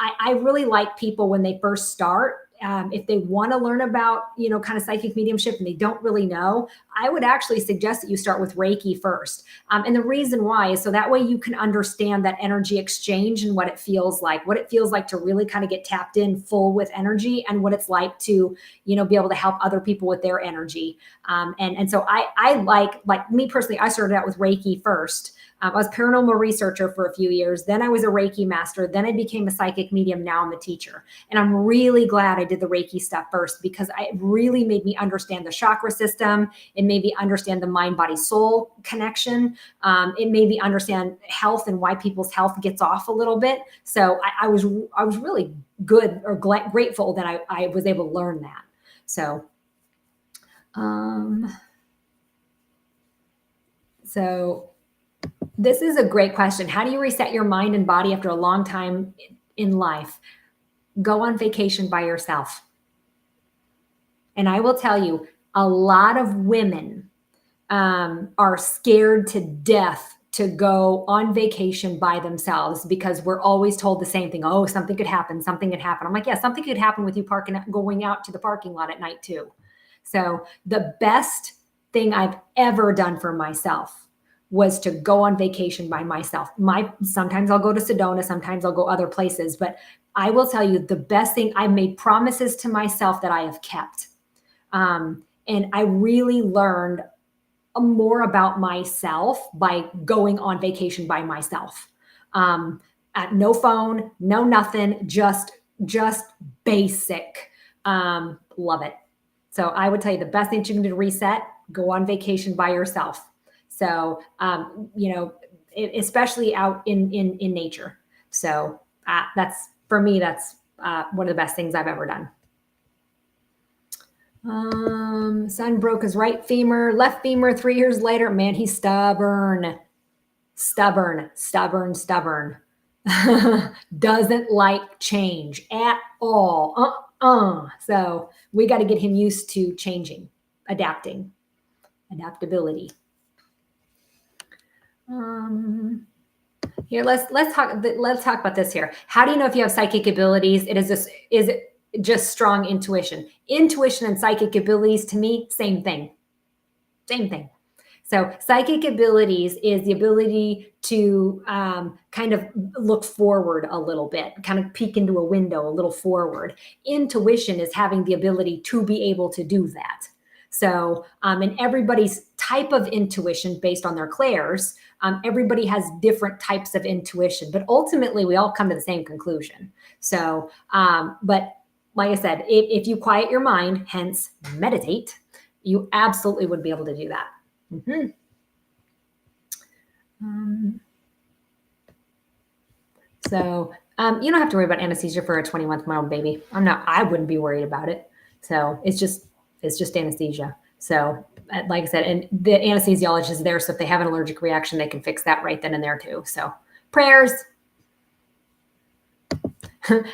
[SPEAKER 1] really like people when they first start, if they want to learn about, kind of psychic mediumship and they don't really know, I would actually suggest that you start with Reiki first. And the reason why is so that way you can understand that energy exchange and what it feels like to really kind of get tapped in full with energy, and what it's like to, be able to help other people with their energy. And so I like me personally, I started out with Reiki first. I was a paranormal researcher for a few years. Then I was a Reiki master. Then I became a psychic medium. Now I'm a teacher. And I'm really glad I did the Reiki stuff first, because it really made me understand the chakra system. It made me understand the mind, body, soul connection. It made me understand health and why people's health gets off a little bit. So I was really good or grateful that I was able to learn that. So, this is a great question. How do you reset your mind and body after a long time in life? Go on vacation by yourself. And I will tell you, a lot of women are scared to death to go on vacation by themselves, because we're always told the same thing. Oh, something could happen. Something could happen. I'm like, yeah, something could happen with you going out to the parking lot at night too. So the best thing I've ever done for myself was to go on vacation by myself. Sometimes I'll go to Sedona, sometimes I'll go other places, but I will tell you, the best thing, I made promises to myself that I have kept. And I really learned more about myself by going on vacation by myself. At no phone, no nothing, just basic. Love it. So I would tell you, the best thing you can do to reset, go on vacation by yourself. So, especially out in nature. So that's, for me, that's one of the best things I've ever done. Son broke his right femur, left femur 3 years later. Man, he's stubborn. Doesn't like change at all. So we got to get him used to changing, adaptability. Here, let's talk about this here. How do you know if you have psychic abilities? Is it just strong intuition? Intuition and psychic abilities, to me, same thing. So So psychic abilities is the ability to kind of look forward a little bit, kind of peek into a window a little forward. Intuition is having the ability to be able to do that. So, and everybody's type of intuition based on their clairs, everybody has different types of intuition, but ultimately we all come to the same conclusion. So, but like I said, if you quiet your mind, hence meditate, you absolutely would be able to do that. Mm-hmm. So you don't have to worry about anesthesia for a 21-month baby. I wouldn't be worried about it. So it's just anesthesia. So like I said, and the anesthesiologist is there. So if they have an allergic reaction, they can fix that right then and there too. So prayers.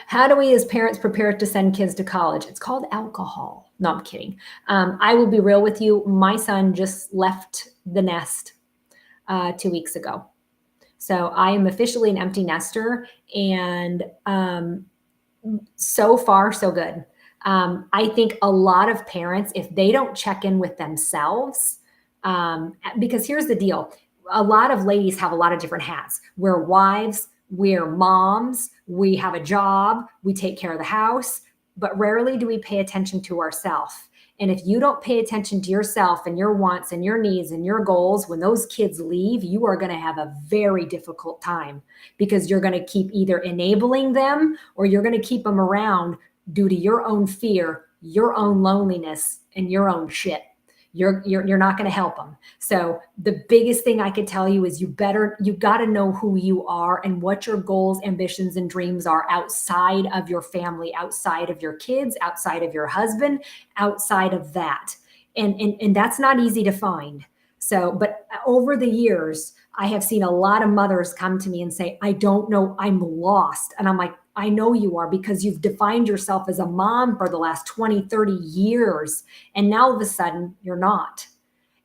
[SPEAKER 1] How do we as parents prepare to send kids to college? It's called alcohol. No, I'm kidding. I will be real with you. My son just left the nest 2 weeks ago. So I am officially an empty nester, and so far, so good. I think a lot of parents, if they don't check in with themselves, because here's the deal. A lot of ladies have a lot of different hats. We're wives, we're moms, we have a job, we take care of the house, but rarely do we pay attention to ourselves. And if you don't pay attention to yourself and your wants and your needs and your goals, when those kids leave, you are going to have a very difficult time, because you're going to keep either enabling them or you're going to keep them around due to your own fear, your own loneliness, and your own shit. You're not going to help them. So the biggest thing I could tell you is you got to know who you are and what your goals, ambitions, and dreams are outside of your family, outside of your kids, outside of your husband, outside of that. And that's not easy to find. So, but over the years, I have seen a lot of mothers come to me and say, I don't know, I'm lost. And I'm like, I know you are, because you've defined yourself as a mom for the last 20, 30 years. And now all of a sudden you're not.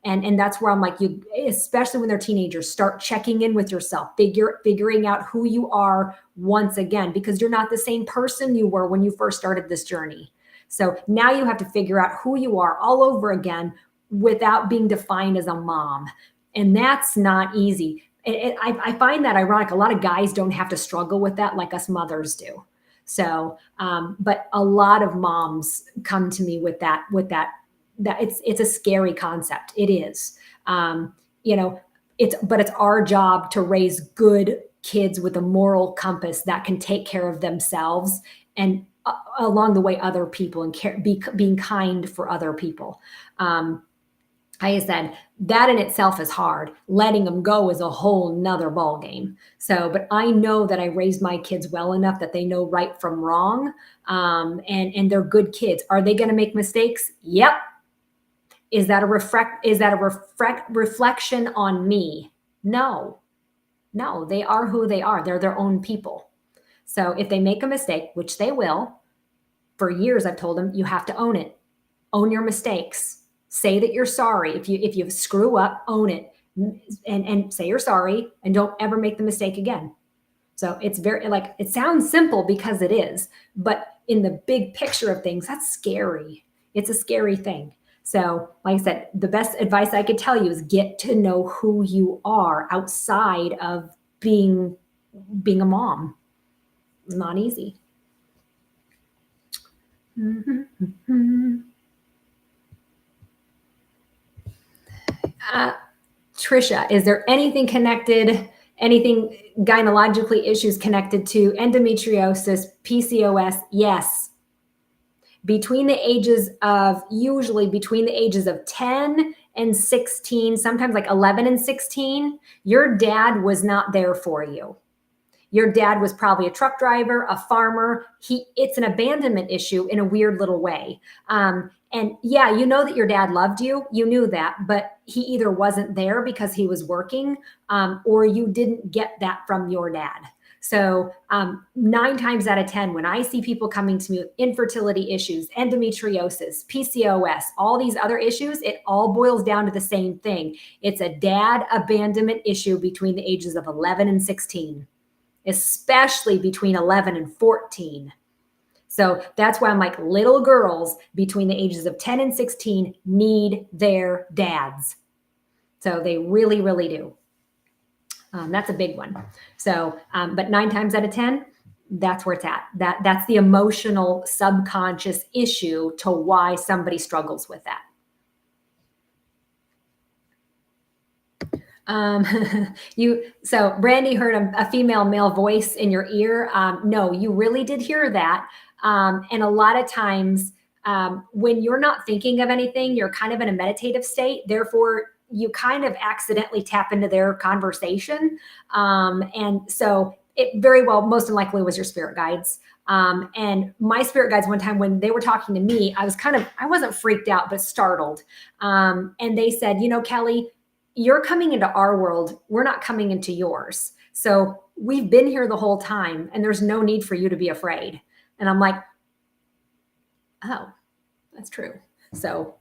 [SPEAKER 1] And that's where I'm like, you, especially when they're teenagers, start checking in with yourself, figuring out who you are once again, because you're not the same person you were when you first started this journey. So now you have to figure out who you are all over again without being defined as a mom. And that's not easy. I find that ironic. A lot of guys don't have to struggle with that like us mothers do. So, but a lot of moms come to me with that it's a scary concept. It is, but it's our job to raise good kids with a moral compass that can take care of themselves and along the way, other people, and being kind for other people. Like I said, that in itself is hard. Letting them go is a whole nother ball game. So, but I know that I raised my kids well enough that they know right from wrong, and they're good kids. Are they going to make mistakes? Yep. Is that a reflection on me? No, they are who they are. They're their own people. So if they make a mistake, which they will, for years I've told them, you have to own it. Own your mistakes. Say that you're sorry. If you screw up, own it, and say you're sorry, and don't ever make the mistake again. So it's very, like, it sounds simple because it is, but in the big picture of things, that's scary. It's a scary thing. So like I said, the best advice I could tell you is get to know who you are outside of being a mom. Not easy. Trisha, is there anything gynecologically issues connected to endometriosis, PCOS? Yes. Usually between the ages of 10 and 16, sometimes like 11 and 16, your dad was not there for you. Your dad was probably a truck driver, a farmer. It's an abandonment issue in a weird little way. And yeah, you know that your dad loved you. You knew that, but he either wasn't there because he was working, or you didn't get that from your dad. So 9 times out of 10, when I see people coming to me with infertility issues, endometriosis, PCOS, all these other issues, it all boils down to the same thing. It's a dad abandonment issue between the ages of 11 and 16, especially between 11 and 14. So that's why I'm like, little girls between the ages of 10 and 16 need their dads. So they really, really do. That's a big one. So, but 9 times out of 10, that's where it's at. That's the emotional subconscious issue to why somebody struggles with that. So Brandy heard a female male voice in your ear. No, you really did hear that. And a lot of times when you're not thinking of anything, you're kind of in a meditative state. Therefore, you kind of accidentally tap into their conversation. And so it very well, most likely was your spirit guides. And my spirit guides one time when they were talking to me, I wasn't freaked out, but startled. And they said, Kelly, you're coming into our world. We're not coming into yours. So we've been here the whole time and there's no need for you to be afraid. And I'm like, oh, that's true. So,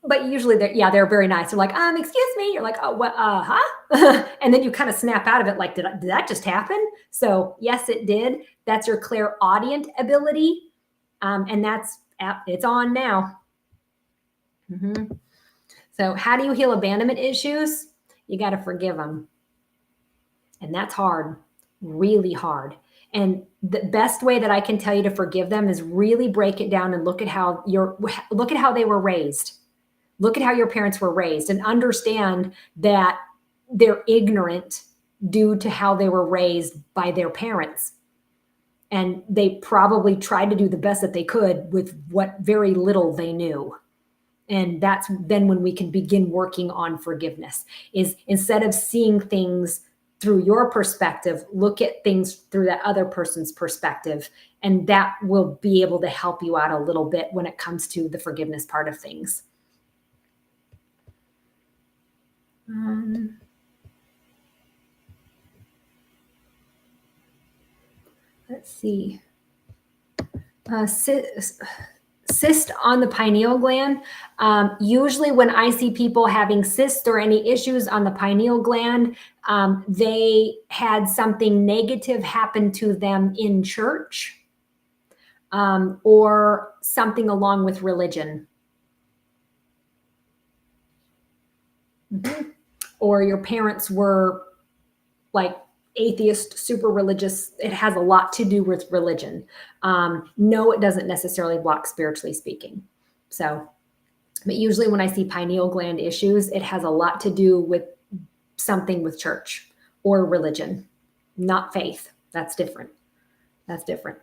[SPEAKER 1] but usually they're very nice. They're like, excuse me. You're like, oh, what, huh? And then you kind of snap out of it. Like, did that just happen? So yes, it did. That's your clairaudient ability. And it's on now. Mm-hmm. So how do you heal abandonment issues? You got to forgive them. And that's hard, really hard. And the best way that I can tell you to forgive them is really break it down and look at how they were raised. Look at how your parents were raised and understand that they're ignorant due to how they were raised by their parents. And they probably tried to do the best that they could with what very little they knew. And that's then when we can begin working on forgiveness, is instead of seeing things through your perspective, look at things through that other person's perspective. And that will be able to help you out a little bit when it comes to the forgiveness part of things. Let's see. Cyst on the pineal gland. Usually when I see people having cysts or any issues on the pineal gland, they had something negative happen to them in church, or something along with religion. Mm-hmm. Or your parents were like atheist, super religious. It has a lot to do with religion. No, it doesn't necessarily block spiritually speaking. So, but usually when I see pineal gland issues, it has a lot to do with something with church or religion, not faith. That's different. That's different.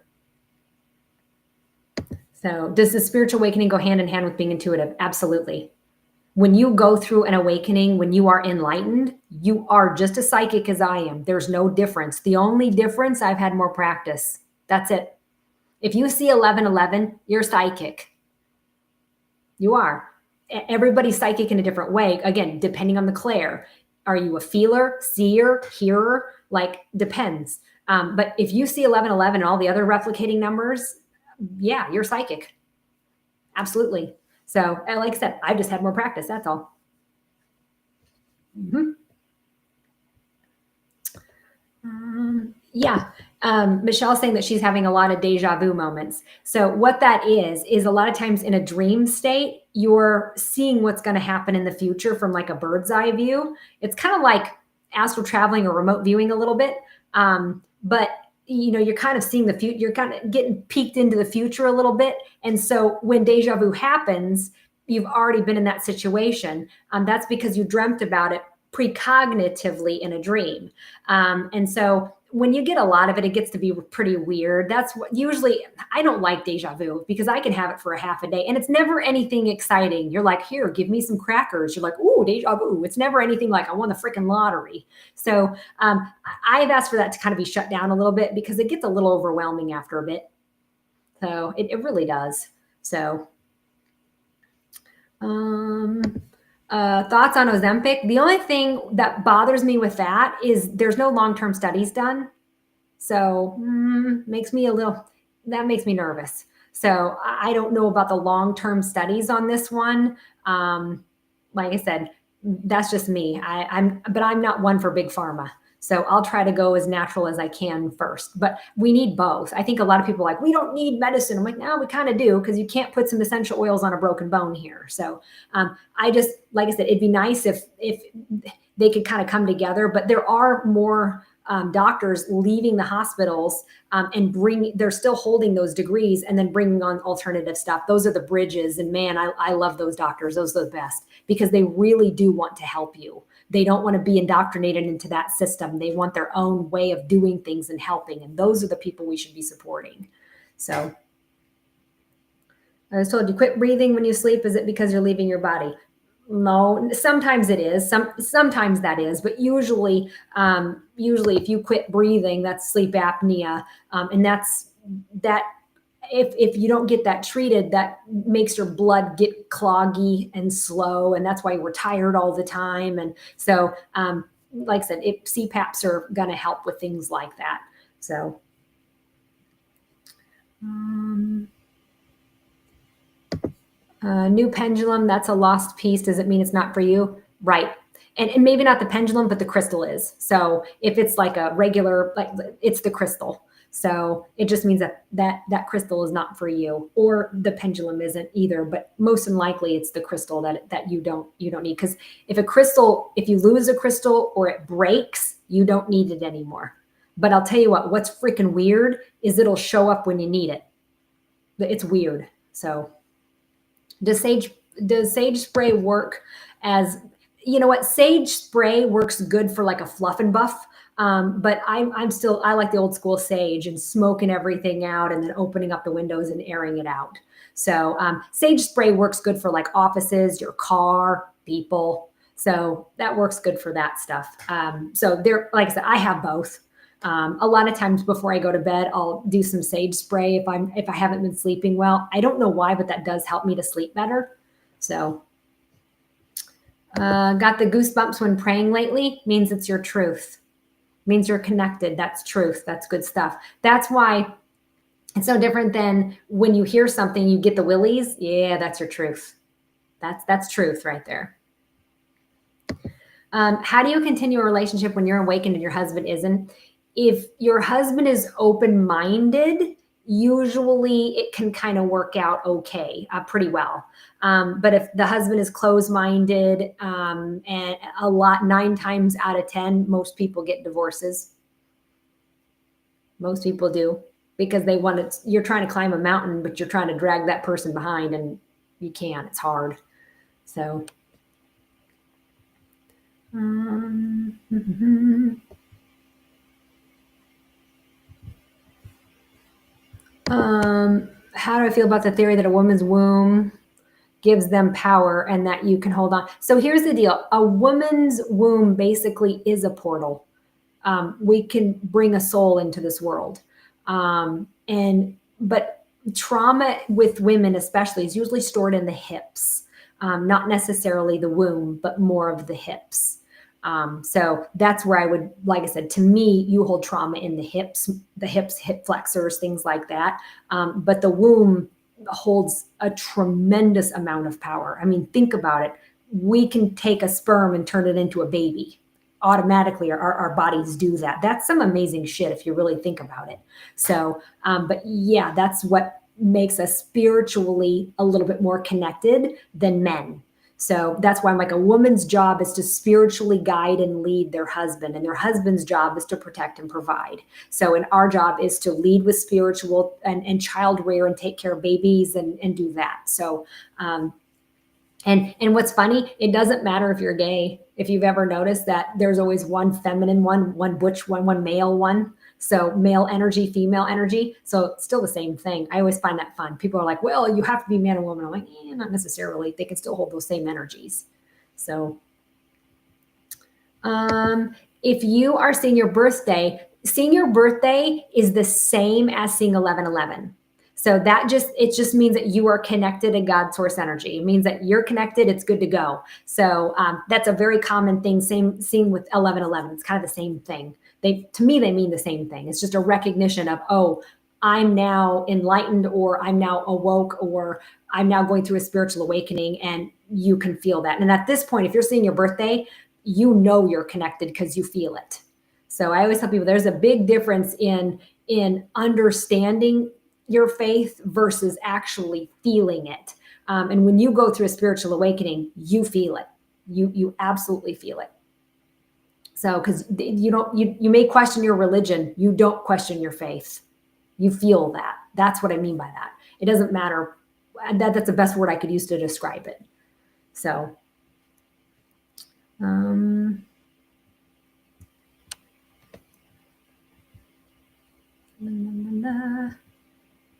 [SPEAKER 1] So does the spiritual awakening go hand in hand with being intuitive? Absolutely. When you go through an awakening, when you are enlightened, you are just as psychic as I am. There's no difference. The only difference, I've had more practice. That's it. If you see 1111, you're psychic. You are. Everybody's psychic in a different way. Again, depending on the clair. Are you a feeler, seer, hearer? Like, depends. But if you see 1111 and all the other replicating numbers, yeah, you're psychic. Absolutely. So, like I said, I've just had more practice. That's all. Mm-hmm. Yeah. Michelle's saying that she's having a lot of deja vu moments. So what that is a lot of times in a dream state, you're seeing what's going to happen in the future from like a bird's eye view. It's kind of like astral traveling or remote viewing a little bit. But you're kind of seeing the future, you're kind of getting peeked into the future a little bit. And so when deja vu happens, you've already been in that situation. That's because you dreamt about it precognitively in a dream. And so when you get a lot of it, it gets to be pretty weird. That's what usually, I don't like deja vu because I can have it for a half a day and it's never anything exciting. You're like, here, give me some crackers. You're like, ooh, deja vu. It's never anything like I won the freaking lottery. So I've asked for that to kind of be shut down a little bit because it gets a little overwhelming after a bit. So it really does. So thoughts on Ozempic? The only thing that bothers me with that is there's no long-term studies done. So makes me nervous. So I don't know about the long-term studies on this one. Like I said, that's just me. But I'm not one for big pharma. So I'll try to go as natural as I can first, but we need both. I think a lot of people are like, we don't need medicine. I'm like, no, we kind of do, because you can't put some essential oils on a broken bone here. So I just, like I said, it'd be nice if they could kind of come together, but there are more doctors leaving the hospitals and they're still holding those degrees and then bringing on alternative stuff. Those are the bridges. And man, I love those doctors. Those are the best, because they really do want to help you. They don't want to be indoctrinated into that system. They want their own way of doing things and helping. And those are the people we should be supporting. So I was told, you quit breathing when you sleep. Is it because you're leaving your body? No, sometimes it is. Sometimes that is, but usually if you quit breathing, that's sleep apnea, and that's that. If you don't get that treated, that makes your blood get cloggy and slow, and that's why we're tired all the time. And so, like I said, CPAPs are going to help with things like that. So. New pendulum, that's a lost piece. Does it mean it's not for you? Right. And maybe not the pendulum, but the crystal is. So if it's like a regular, like it's the crystal. So it just means that crystal is not for you, or the pendulum isn't either. But most than likely, it's the crystal that you don't need. Because if you lose a crystal or it breaks, you don't need it anymore. But I'll tell you what's freaking weird is it'll show up when you need it. It's weird. So does sage spray work as, you know what, sage spray works good for like a fluff and buff. But I like the old school sage and smoking everything out and then opening up the windows and airing it out. So sage spray works good for like offices, your car, people. So that works good for that stuff. So there, like I said, I have both. A lot of times before I go to bed, I'll do some sage spray if I haven't been sleeping well. I don't know why, but that does help me to sleep better. So got the goosebumps when praying lately. Means it's your truth. Means you're connected. That's truth. That's good stuff. That's why it's so different than when you hear something, you get the willies. Yeah, that's your truth. That's truth right there. How do you continue a relationship when you're awakened and your husband isn't? If your husband is open-minded, usually it can kind of work out okay, pretty well. But if the husband is closed-minded, and 9 times out of 10, most people get divorces. Most people do, because you're trying to climb a mountain, but you're trying to drag that person behind, and you can't. It's hard. So. How do I feel about the theory that a woman's womb gives them power and that you can hold on? So here's the deal. A woman's womb basically is a portal. We can bring a soul into this world. But trauma with women especially is usually stored in the hips, not necessarily the womb, but more of the hips. So that's where I would, like I said, to me, you hold trauma in the hips, hip flexors, things like that. But the womb holds a tremendous amount of power. I mean, think about it. We can take a sperm and turn it into a baby. Automatically, our bodies do that. That's some amazing shit if you really think about it. So, but yeah, that's what makes us spiritually a little bit more connected than men. So that's why I'm like, a woman's job is to spiritually guide and lead their husband, and their husband's job is to protect and provide. So, and our job is to lead with spiritual and child rear and take care of babies and do that. So, and what's funny, it doesn't matter if you're gay. If you've ever noticed that there's always one feminine one butch one male one. So male energy, female energy. So it's still the same thing. I always find that fun. People are like, well, you have to be man and woman. I'm like, not necessarily. They can still hold those same energies. So if you are seeing your birthday is the same as seeing 1111. So it just means that you are connected to God source energy. It means that you're connected. It's good to go. So that's a very common thing. Same with 1111. It's kind of the same thing. To me, they mean the same thing. It's just a recognition of, oh, I'm now enlightened, or I'm now awoke, or I'm now going through a spiritual awakening, and you can feel that. And at this point, if you're seeing your birthday, you know you're connected because you feel it. So I always tell people there's a big difference in understanding your faith versus actually feeling it. And when you go through a spiritual awakening, you feel it. You absolutely feel it. So, because you may question your religion, you don't question your faith. You feel that. That's what I mean by that. It doesn't matter. That's the best word I could use to describe it. So,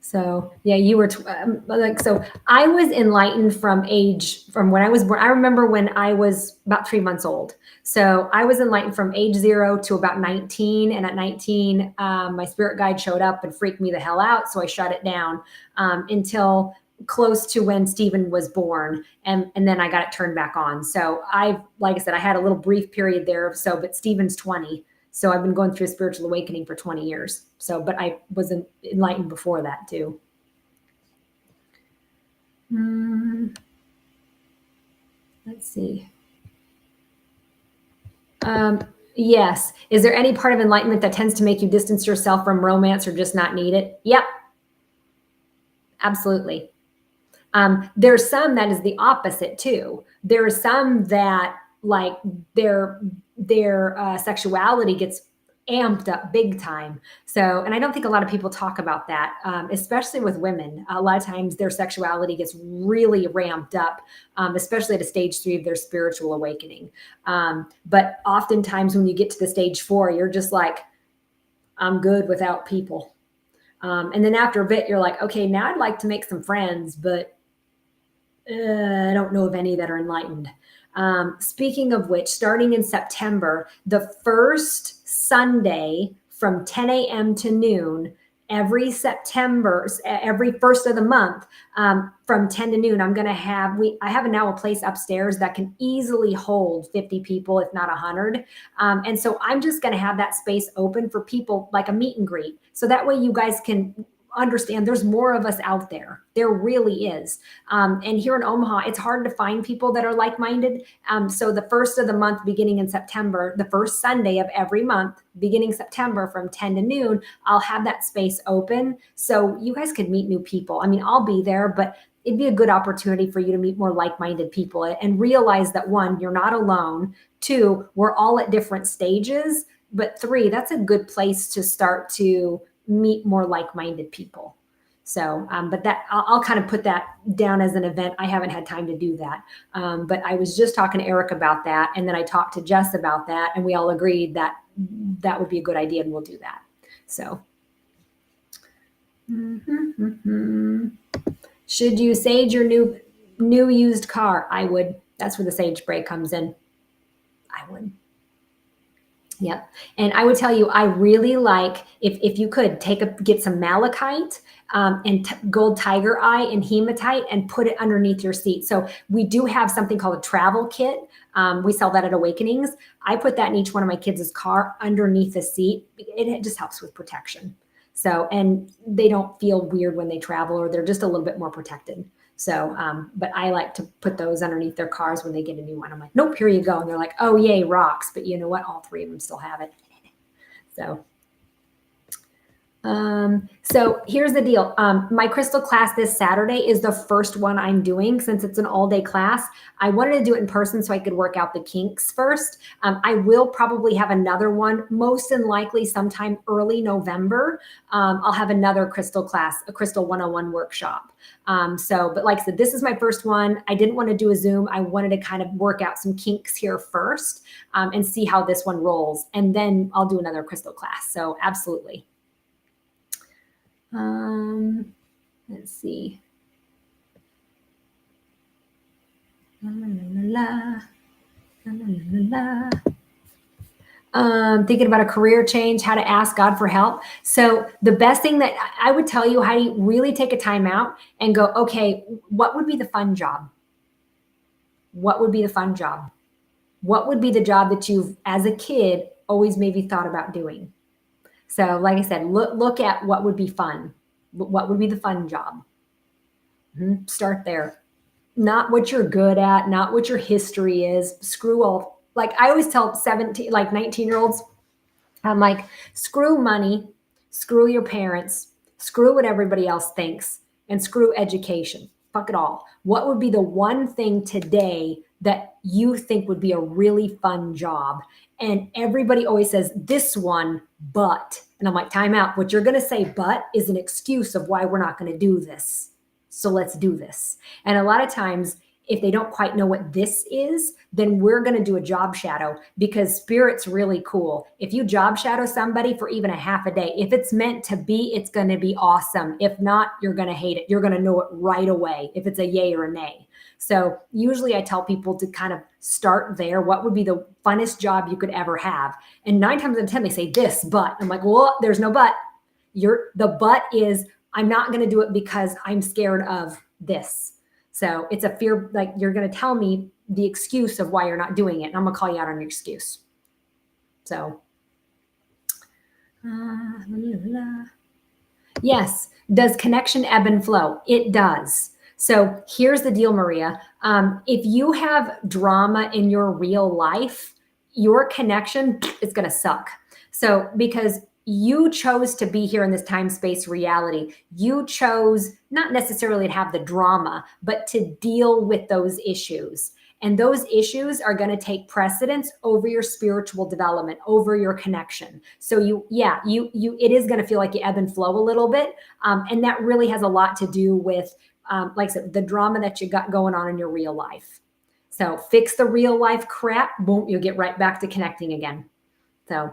[SPEAKER 1] so yeah, you were so I was enlightened from when I was born. I remember when I was about 3 months old. So I was enlightened from age 0 to about 19. And at 19, my spirit guide showed up and freaked me the hell out. So I shut it down until close to when Stephen was born. And then I got it turned back on. So like I said, I had a little brief period there. But Stephen's 20. So I've been going through a spiritual awakening for 20 years. So, but I was enlightened before that too. Let's see. Yes. Is there any part of enlightenment that tends to make you distance yourself from romance or just not need it? Yep. Absolutely. There's some that is the opposite too. There are some that like their sexuality gets amped up big time. So, and I don't think a lot of people talk about that, especially with women. A lot of times their sexuality gets really ramped up, especially at a stage 3 of their spiritual awakening. But oftentimes when you get to the stage 4, you're just like, I'm good without people. And then after a bit, you're like, okay, now I'd like to make some friends, but I don't know of any that are enlightened. Speaking of which, starting in September, the first Sunday from 10 a.m. to noon, every September, every first of the month, from 10 to noon, I'm going to have, I have now a place upstairs that can easily hold 50 people, if not 100. And so I'm just going to have that space open for people, like a meet and greet. So that way you guys can understand there's more of us out there. There really is. And here in Omaha, it's hard to find people that are like-minded. So the first of the month, beginning in September, the first Sunday of every month, beginning September from 10 to noon, I'll have that space open. So you guys could meet new people. I mean, I'll be there, but it'd be a good opportunity for you to meet more like-minded people and realize that 1, you're not alone. 2, we're all at different stages. But 3, that's a good place to start to meet more like-minded people. So, but that I'll kind of put that down as an event. I haven't had time to do that. But I was just talking to Eric about that. And then I talked to Jess about that. And we all agreed that that would be a good idea and we'll do that. So. Should you sage your new used car? I would. That's where the sage spray comes in. I would. Yep. And I would tell you, I really like, if you could get some malachite and gold tiger eye and hematite and put it underneath your seat. So we do have something called a travel kit. We sell that at Awakenings. I put that in each one of my kids' car underneath the seat. It just helps with protection. So, and they don't feel weird when they travel, or they're just a little bit more protected. So, but I like to put those underneath their cars when they get a new one. I'm like, nope, here you go. And they're like, oh, yay, rocks. But you know what? All 3 of them still have it. So here's the deal. My crystal class this Saturday is the first one I'm doing since it's an all-day class. I wanted to do it in person so I could work out the kinks first. I will probably have another one, most and likely sometime early November. I'll have another crystal class, a crystal 101 workshop. But like I said, this is my first one. I didn't want to do a Zoom. I wanted to kind of work out some kinks here first and see how this one rolls. And then I'll do another crystal class. So absolutely. Let's see. Thinking about a career change, how to ask God for help. So the best thing that I would tell you, how do you really take a time out and go, okay, what would be the fun job? What would be the fun job? What would be the job that you've, as a kid, always maybe thought about doing? So like I said, look at what would be fun. What would be the fun job? Start there. Not what you're good at, not what your history is. Screw all. Like I always tell 19-year-olds, I'm like, screw money, screw your parents, screw what everybody else thinks, and screw education. Fuck it all. What would be the one thing today that you think would be a really fun job? And everybody always says this one, but. And I'm like, time out. What you're going to say, but, is an excuse of why we're not going to do this. So let's do this. And a lot of times, if they don't quite know what this is, then we're going to do a job shadow, because spirit's really cool. If you job shadow somebody for even a half a day, if it's meant to be, it's going to be awesome. If not, you're going to hate it. You're going to know it right away if it's a yay or a nay. So usually I tell people to kind of start there. What would be the funnest job you could ever have? And 9 times out of 10, they say this, but. I'm like, well, there's no but. The but is, I'm not going to do it because I'm scared of this. So it's a fear, like you're going to tell me the excuse of why you're not doing it, and I'm going to call you out on your excuse. So, yes. Does connection ebb and flow? It does. So here's the deal, Maria. If you have drama in your real life, your connection is going to suck. So because you chose to be here in this time, space, reality. You chose not necessarily to have the drama, but to deal with those issues. And those issues are going to take precedence over your spiritual development, over your connection. So it is going to feel like you ebb and flow a little bit. And that really has a lot to do with, like I said, the drama that you got going on in your real life. So fix the real life crap, boom, you'll get right back to connecting again. So.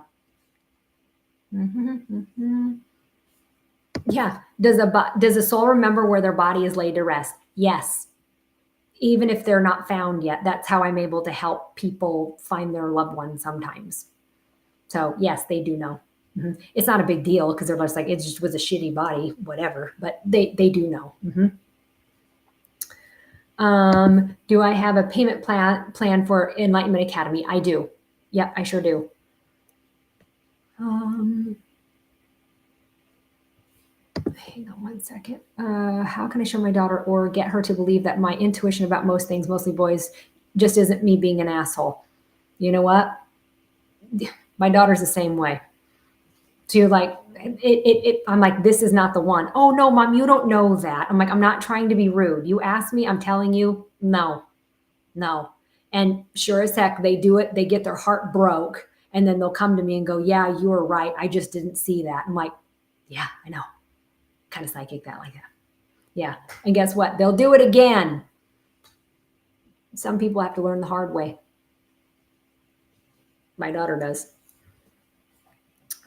[SPEAKER 1] Yeah. Does a soul remember where their body is laid to rest? Yes. Even if they're not found yet. That's how I'm able to help people find their loved ones sometimes. So yes, they do know. It's not a big deal because they're just like, it just was a shitty body, whatever. But they do know. Do I have a payment plan for Enlightenment Academy? I do. Yep, I sure do. Hang on one second. How can I show my daughter or get her to believe that my intuition about most things, mostly boys, just isn't me being an asshole? You know what? My daughter's the same way. So you're like, I'm like, this is not the one. Oh no, Mom, you don't know that. I'm like, I'm not trying to be rude. You asked me, I'm telling you, no. And sure as heck, they do it. They get their heart broke. And then they'll come to me and go, yeah, you were right. I just didn't see that. I'm like, yeah, I know. Kind of psychic that like that. Yeah. And guess what? They'll do it again. Some people have to learn the hard way. My daughter does.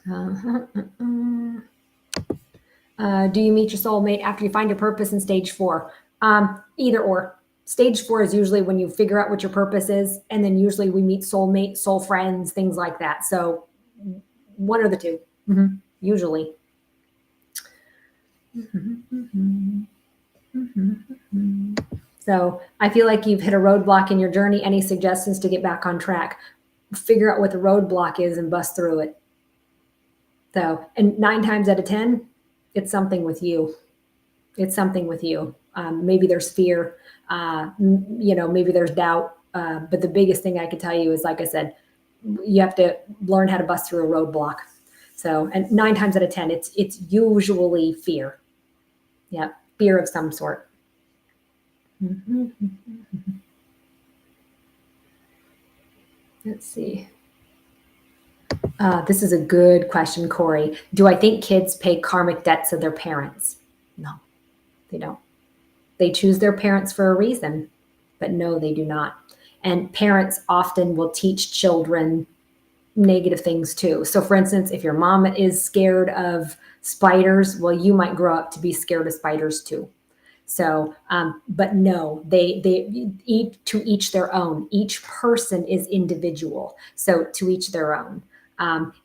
[SPEAKER 1] Do you meet your soulmate after you find your purpose in stage 4? Either or. Stage 4 is usually when you figure out what your purpose is, and then usually we meet soulmate, soul friends, things like that. So one or the two, usually. So I feel like you've hit a roadblock in your journey. Any suggestions to get back on track? Figure out what the roadblock is and bust through it. So, and 9 times out of 10, it's something with you. It's something with you. Maybe there's fear, maybe there's doubt. But the biggest thing I could tell you is, like I said, you have to learn how to bust through a roadblock. So, and 9 times out of 10, it's usually fear. Yeah, fear of some sort. Let's see. This is a good question, Corey. Do I think kids pay karmic debts of their parents? No, they don't. They choose their parents for a reason, but no, they do not. And parents often will teach children negative things too. So for instance, if your mom is scared of spiders, well, you might grow up to be scared of spiders too. So, but no, they to each their own. Each person is individual. So to each their own.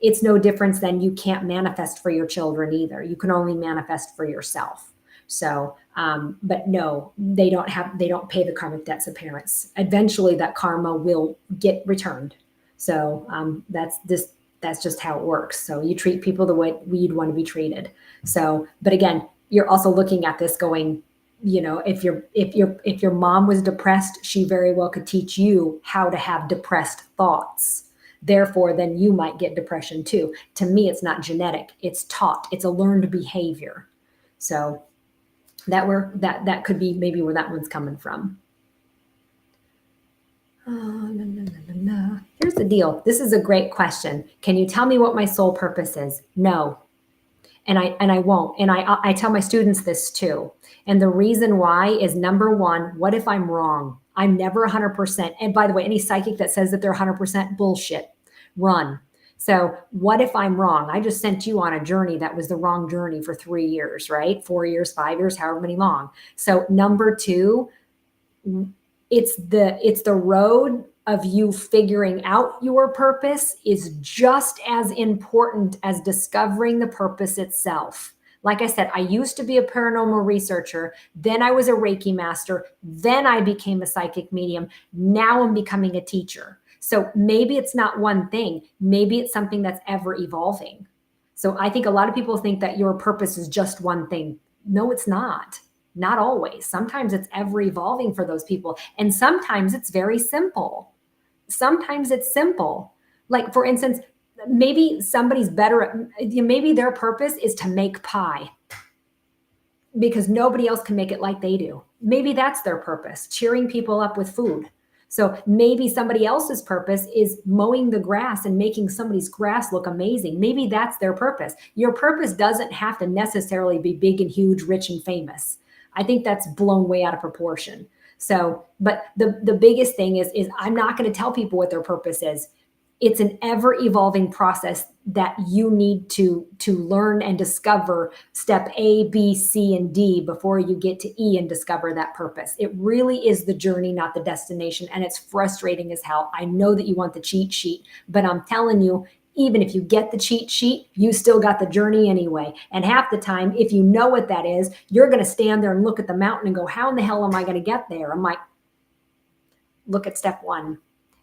[SPEAKER 1] It's no difference than you can't manifest for your children either. You can only manifest for yourself. So, but no, they don't pay the karmic debts of parents. Eventually that karma will get returned. So, that's just how it works. So you treat people the way we'd want to be treated. So, but again, you're also looking at this going, if your mom was depressed, she very well could teach you how to have depressed thoughts. Therefore, then you might get depression too. To me, it's not genetic. It's taught. It's a learned behavior. So that could be maybe where that one's coming from. Here's the deal. This is a great question. Can you tell me what my soul purpose is? No. And I won't. And I tell my students this too. And the reason why is, number one, what if I'm wrong? I'm never 100%. And by the way, any psychic that says that they're 100%, bullshit. Run. So what if I'm wrong? I just sent you on a journey that was the wrong journey for 3 years, right? 4 years, 5 years, however many long. So number two, it's the road of you figuring out your purpose is just as important as discovering the purpose itself. Like I said, I used to be a paranormal researcher. Then I was a Reiki master. Then I became a psychic medium. Now I'm becoming a teacher. So maybe it's not one thing. Maybe it's something that's ever evolving. So I think a lot of people think that your purpose is just one thing. No, it's not. Not always. Sometimes it's ever evolving for those people. And sometimes it's very simple. Sometimes it's simple. Like, for instance, maybe somebody's better at, maybe their purpose is to make pie because nobody else can make it like they do. Maybe that's their purpose, cheering people up with food. So maybe somebody else's purpose is mowing the grass and making somebody's grass look amazing. Maybe that's their purpose. Your purpose doesn't have to necessarily be big and huge, rich and famous. I think that's blown way out of proportion. So, but the biggest thing is I'm not going to tell people what their purpose is. It's an ever evolving process that you need to learn and discover step A, B, C, and D before you get to E and discover that purpose. It really is the journey, not the destination. And it's frustrating as hell. I know that you want the cheat sheet, but I'm telling you, even if you get the cheat sheet, you still got the journey anyway. And half the time, if you know what that is, you're going to stand there and look at the mountain and go, how in the hell am I going to get there? I'm like, look at step 1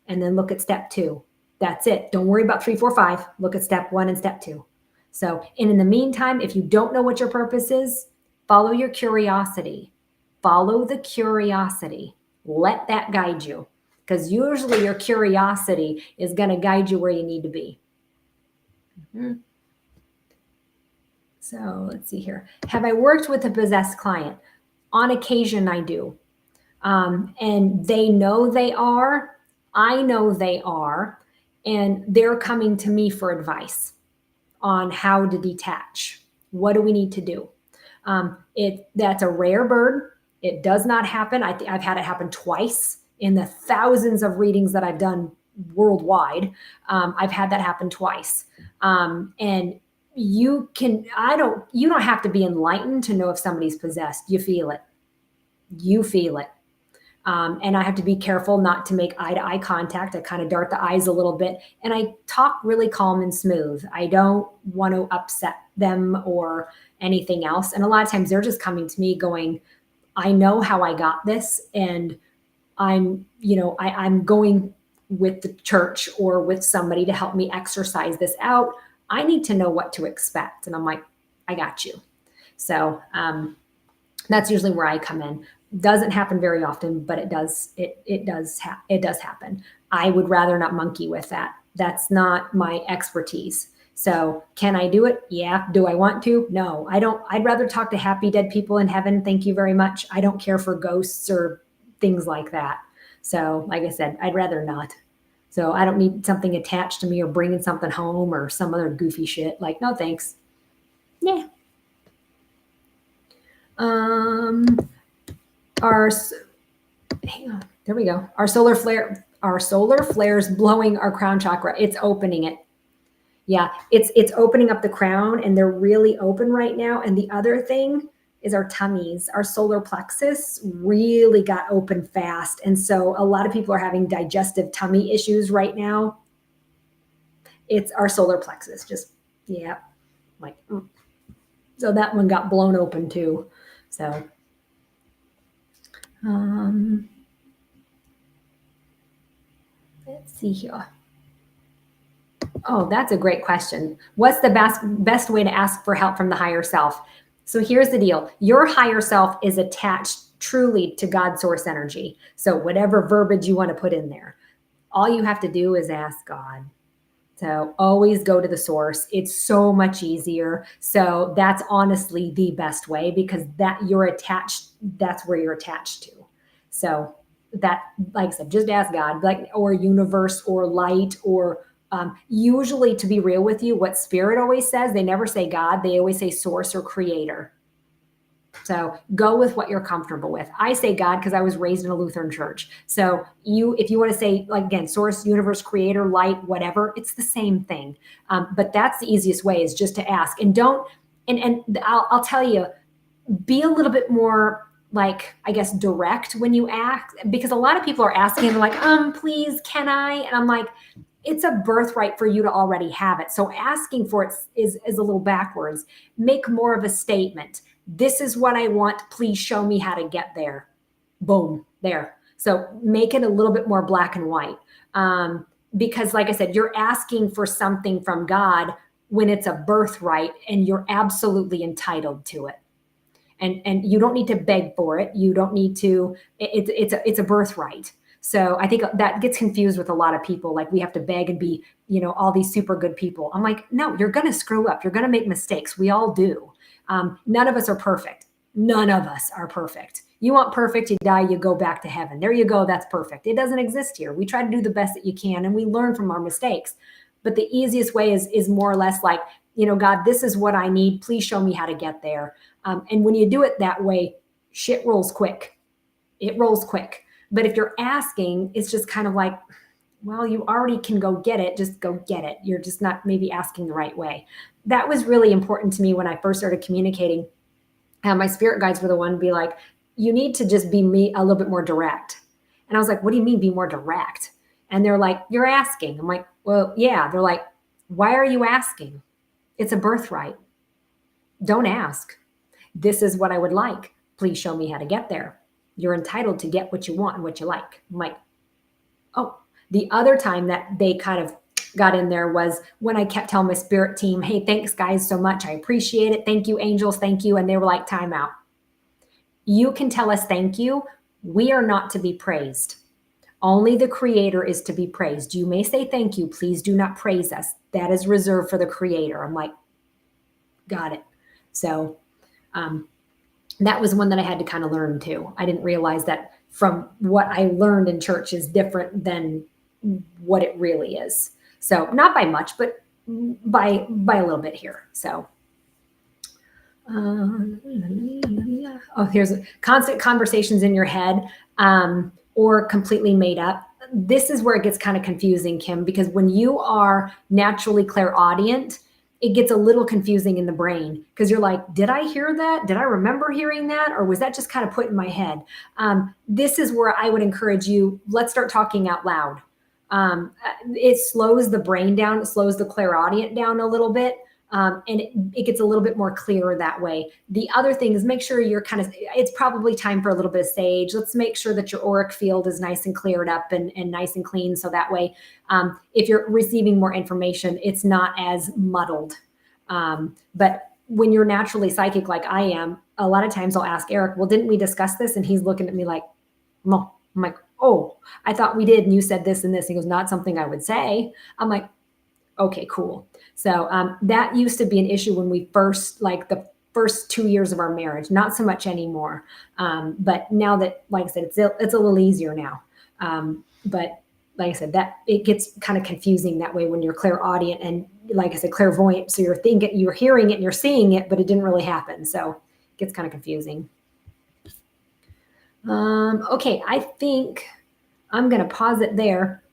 [SPEAKER 1] and then look at step 2. That's it. Don't worry about 3, 4, 5. Look at step 1 and step 2. So, and in the meantime, if you don't know what your purpose is, follow your curiosity. Follow the curiosity. Let that guide you, because usually your curiosity is going to guide you where you need to be. So let's see here. Have I worked with a possessed client? On occasion, I do. And they know they are. I know they are. And they're coming to me for advice on how to detach. What do we need to do? That's a rare bird. It does not happen. I've had it happen twice in the thousands of readings that I've done worldwide. I've had that happen twice. And you don't have to be enlightened to know if somebody's possessed. You feel it. You feel it. And I have to be careful not to make eye-to-eye contact. I kind of dart the eyes a little bit, and I talk really calm and smooth. I don't want to upset them or anything else. And a lot of times they're just coming to me going, I know how I got this, and I'm going with the church or with somebody to help me exercise this out. I need to know what to expect. And I'm like, I got you. So that's usually where I come in. Doesn't happen very often, but it does happen. I would rather not monkey with that. That's not my expertise. So can I do it? Yeah. Do I want to? No, I don't. I'd rather talk to happy dead people in heaven. Thank you very much. I don't care for ghosts or things like that. So like I said, I'd rather not. So I don't need something attached to me or bringing something home or some other goofy shit. Like, no, thanks. Yeah. Hang on, there we go. Our solar flare is blowing our crown chakra. It's opening it. Yeah, it's opening up the crown, and they're really open right now. And the other thing is our tummies. Our solar plexus really got open fast. And so a lot of people are having digestive tummy issues right now. It's our solar plexus. Just, yeah, like, so that one got blown open too. So, let's see here. Oh, that's a great question. What's the best way to ask for help from the higher self? So here's the deal. Your higher self is attached truly to God source energy. So whatever verbiage you want to put in there, all you have to do is ask God. So always go to the source. It's so much easier. So that's honestly the best way, because that you're attached, that's where you're attached to. So that, like I said, just ask God, like, or universe or light, or usually, to be real with you, what spirit always says, they never say God, they always say source or creator. So go with what you're comfortable with. I say God because I was raised in a Lutheran church. So if you want to say, like, again, source, universe, creator, light, whatever, it's the same thing. But that's the easiest way, is just to ask. And don't, and I'll tell you, be a little bit more, like, I guess, direct when you ask, because a lot of people are asking and they're like, please, can I? And I'm like, it's a birthright for you to already have it. So asking for it is a little backwards. Make more of a statement. This is what I want. Please show me how to get there. Boom, there. So make it a little bit more black and white. Because, like I said, you're asking for something from God when it's a birthright, and you're absolutely entitled to it. And you don't need to beg for it. You don't need to, it's a birthright. So I think that gets confused with a lot of people. Like, we have to beg and be, all these super good people. I'm like, no, you're going to screw up. You're going to make mistakes. We all do. None of us are perfect. None of us are perfect. You want perfect, you die, you go back to heaven. There you go. That's perfect. It doesn't exist here. We try to do the best that you can, and we learn from our mistakes. But the easiest way is more or less like, God, this is what I need. Please show me how to get there. And when you do it that way, shit rolls quick. It rolls quick. But if you're asking, it's just kind of like, well, you already can go get it. Just go get it. You're just not maybe asking the right way. That was really important to me when I first started communicating. My spirit guides were the one to be like, you need to just be a little bit more direct. And I was like, what do you mean be more direct? And they're like, you're asking. I'm like, well, yeah. They're like, why are you asking? It's a birthright. Don't ask. This is what I would like. Please show me how to get there. You're entitled to get what you want and what you like. I'm like, oh. The other time that they kind of got in there was when I kept telling my spirit team, hey, thanks guys so much. I appreciate it. Thank you, angels. Thank you. And they were like, time out. You can tell us thank you. We are not to be praised. Only the creator is to be praised. You may say thank you. Please do not praise us. That is reserved for the creator. I'm like, got it. So that was one that I had to kind of learn too. I didn't realize that from what I learned in church is different than what it really is. So not by much, but by a little bit here. So, here's constant conversations in your head, or completely made up. This is where it gets kind of confusing, Kim, because when you are naturally clairaudient, it gets a little confusing in the brain, because you're like, did I hear that? Did I remember hearing that? Or was that just kind of put in my head? This is where I would encourage you, let's start talking out loud. It slows the brain down. It slows the clairaudient down a little bit. And it gets a little bit more clear that way. The other thing is make sure you're it's probably time for a little bit of sage. Let's make sure that your auric field is nice and cleared up and nice and clean. So that way, if you're receiving more information, it's not as muddled. But when you're naturally psychic like I am, a lot of times I'll ask Eric, well, didn't we discuss this? And he's looking at me like, no. I'm like, oh, I thought we did. And you said this and this. He goes, not something I would say. I'm like, okay, cool. So that used to be an issue when we first, like the first 2 years of our marriage, not so much anymore. But now that, like I said, it's a little easier now. But like I said, that it gets kind of confusing that way when you're clairaudient and, like I said, clairvoyant. So you're hearing it and you're seeing it, but it didn't really happen. So it gets kind of confusing. Okay, I think I'm going to pause it there.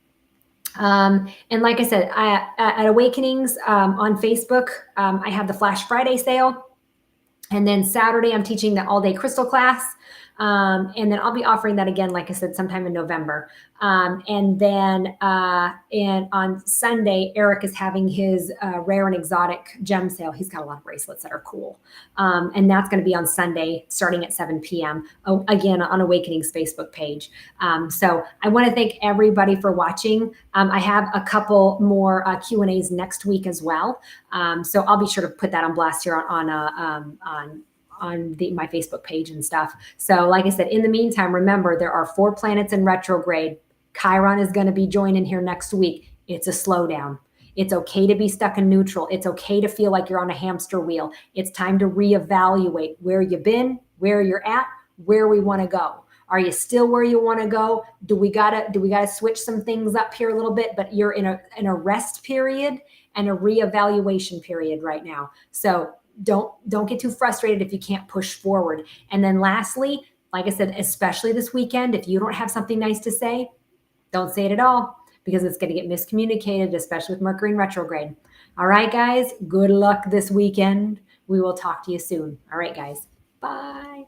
[SPEAKER 1] And like I said, at Awakenings on Facebook, I have the Flash Friday sale. And then Saturday, I'm teaching the all-day crystal class. And then I'll be offering that again, like I said, sometime in November. And then and on Sunday, Eric is having his rare and exotic gem sale. He's got a lot of bracelets that are cool. And that's going to be on Sunday, starting at 7 p.m. Again, on Awakening's Facebook page. So I want to thank everybody for watching. I have a couple more Q&As next week as well. So I'll be sure to put that on blast here on my Facebook page and stuff. So like I said, in the meantime, remember, there are 4 planets in retrograde. Chiron is going to be joining here next week. It's a slowdown. It's okay to be stuck in neutral. It's okay to feel like you're on a hamster wheel. It's time to reevaluate where you've been, where you're at, where we want to go. Are you still where you want to go? Do we gotta switch some things up here a little bit? But you're in a rest period and a reevaluation period right now. So don't get too frustrated if you can't push forward. And then lastly, like I said, especially this weekend, if you don't have something nice to say, don't say it at all, because it's going to get miscommunicated, especially with Mercury in retrograde. All right, guys, good luck this weekend. We will talk to you soon. All right, guys, bye.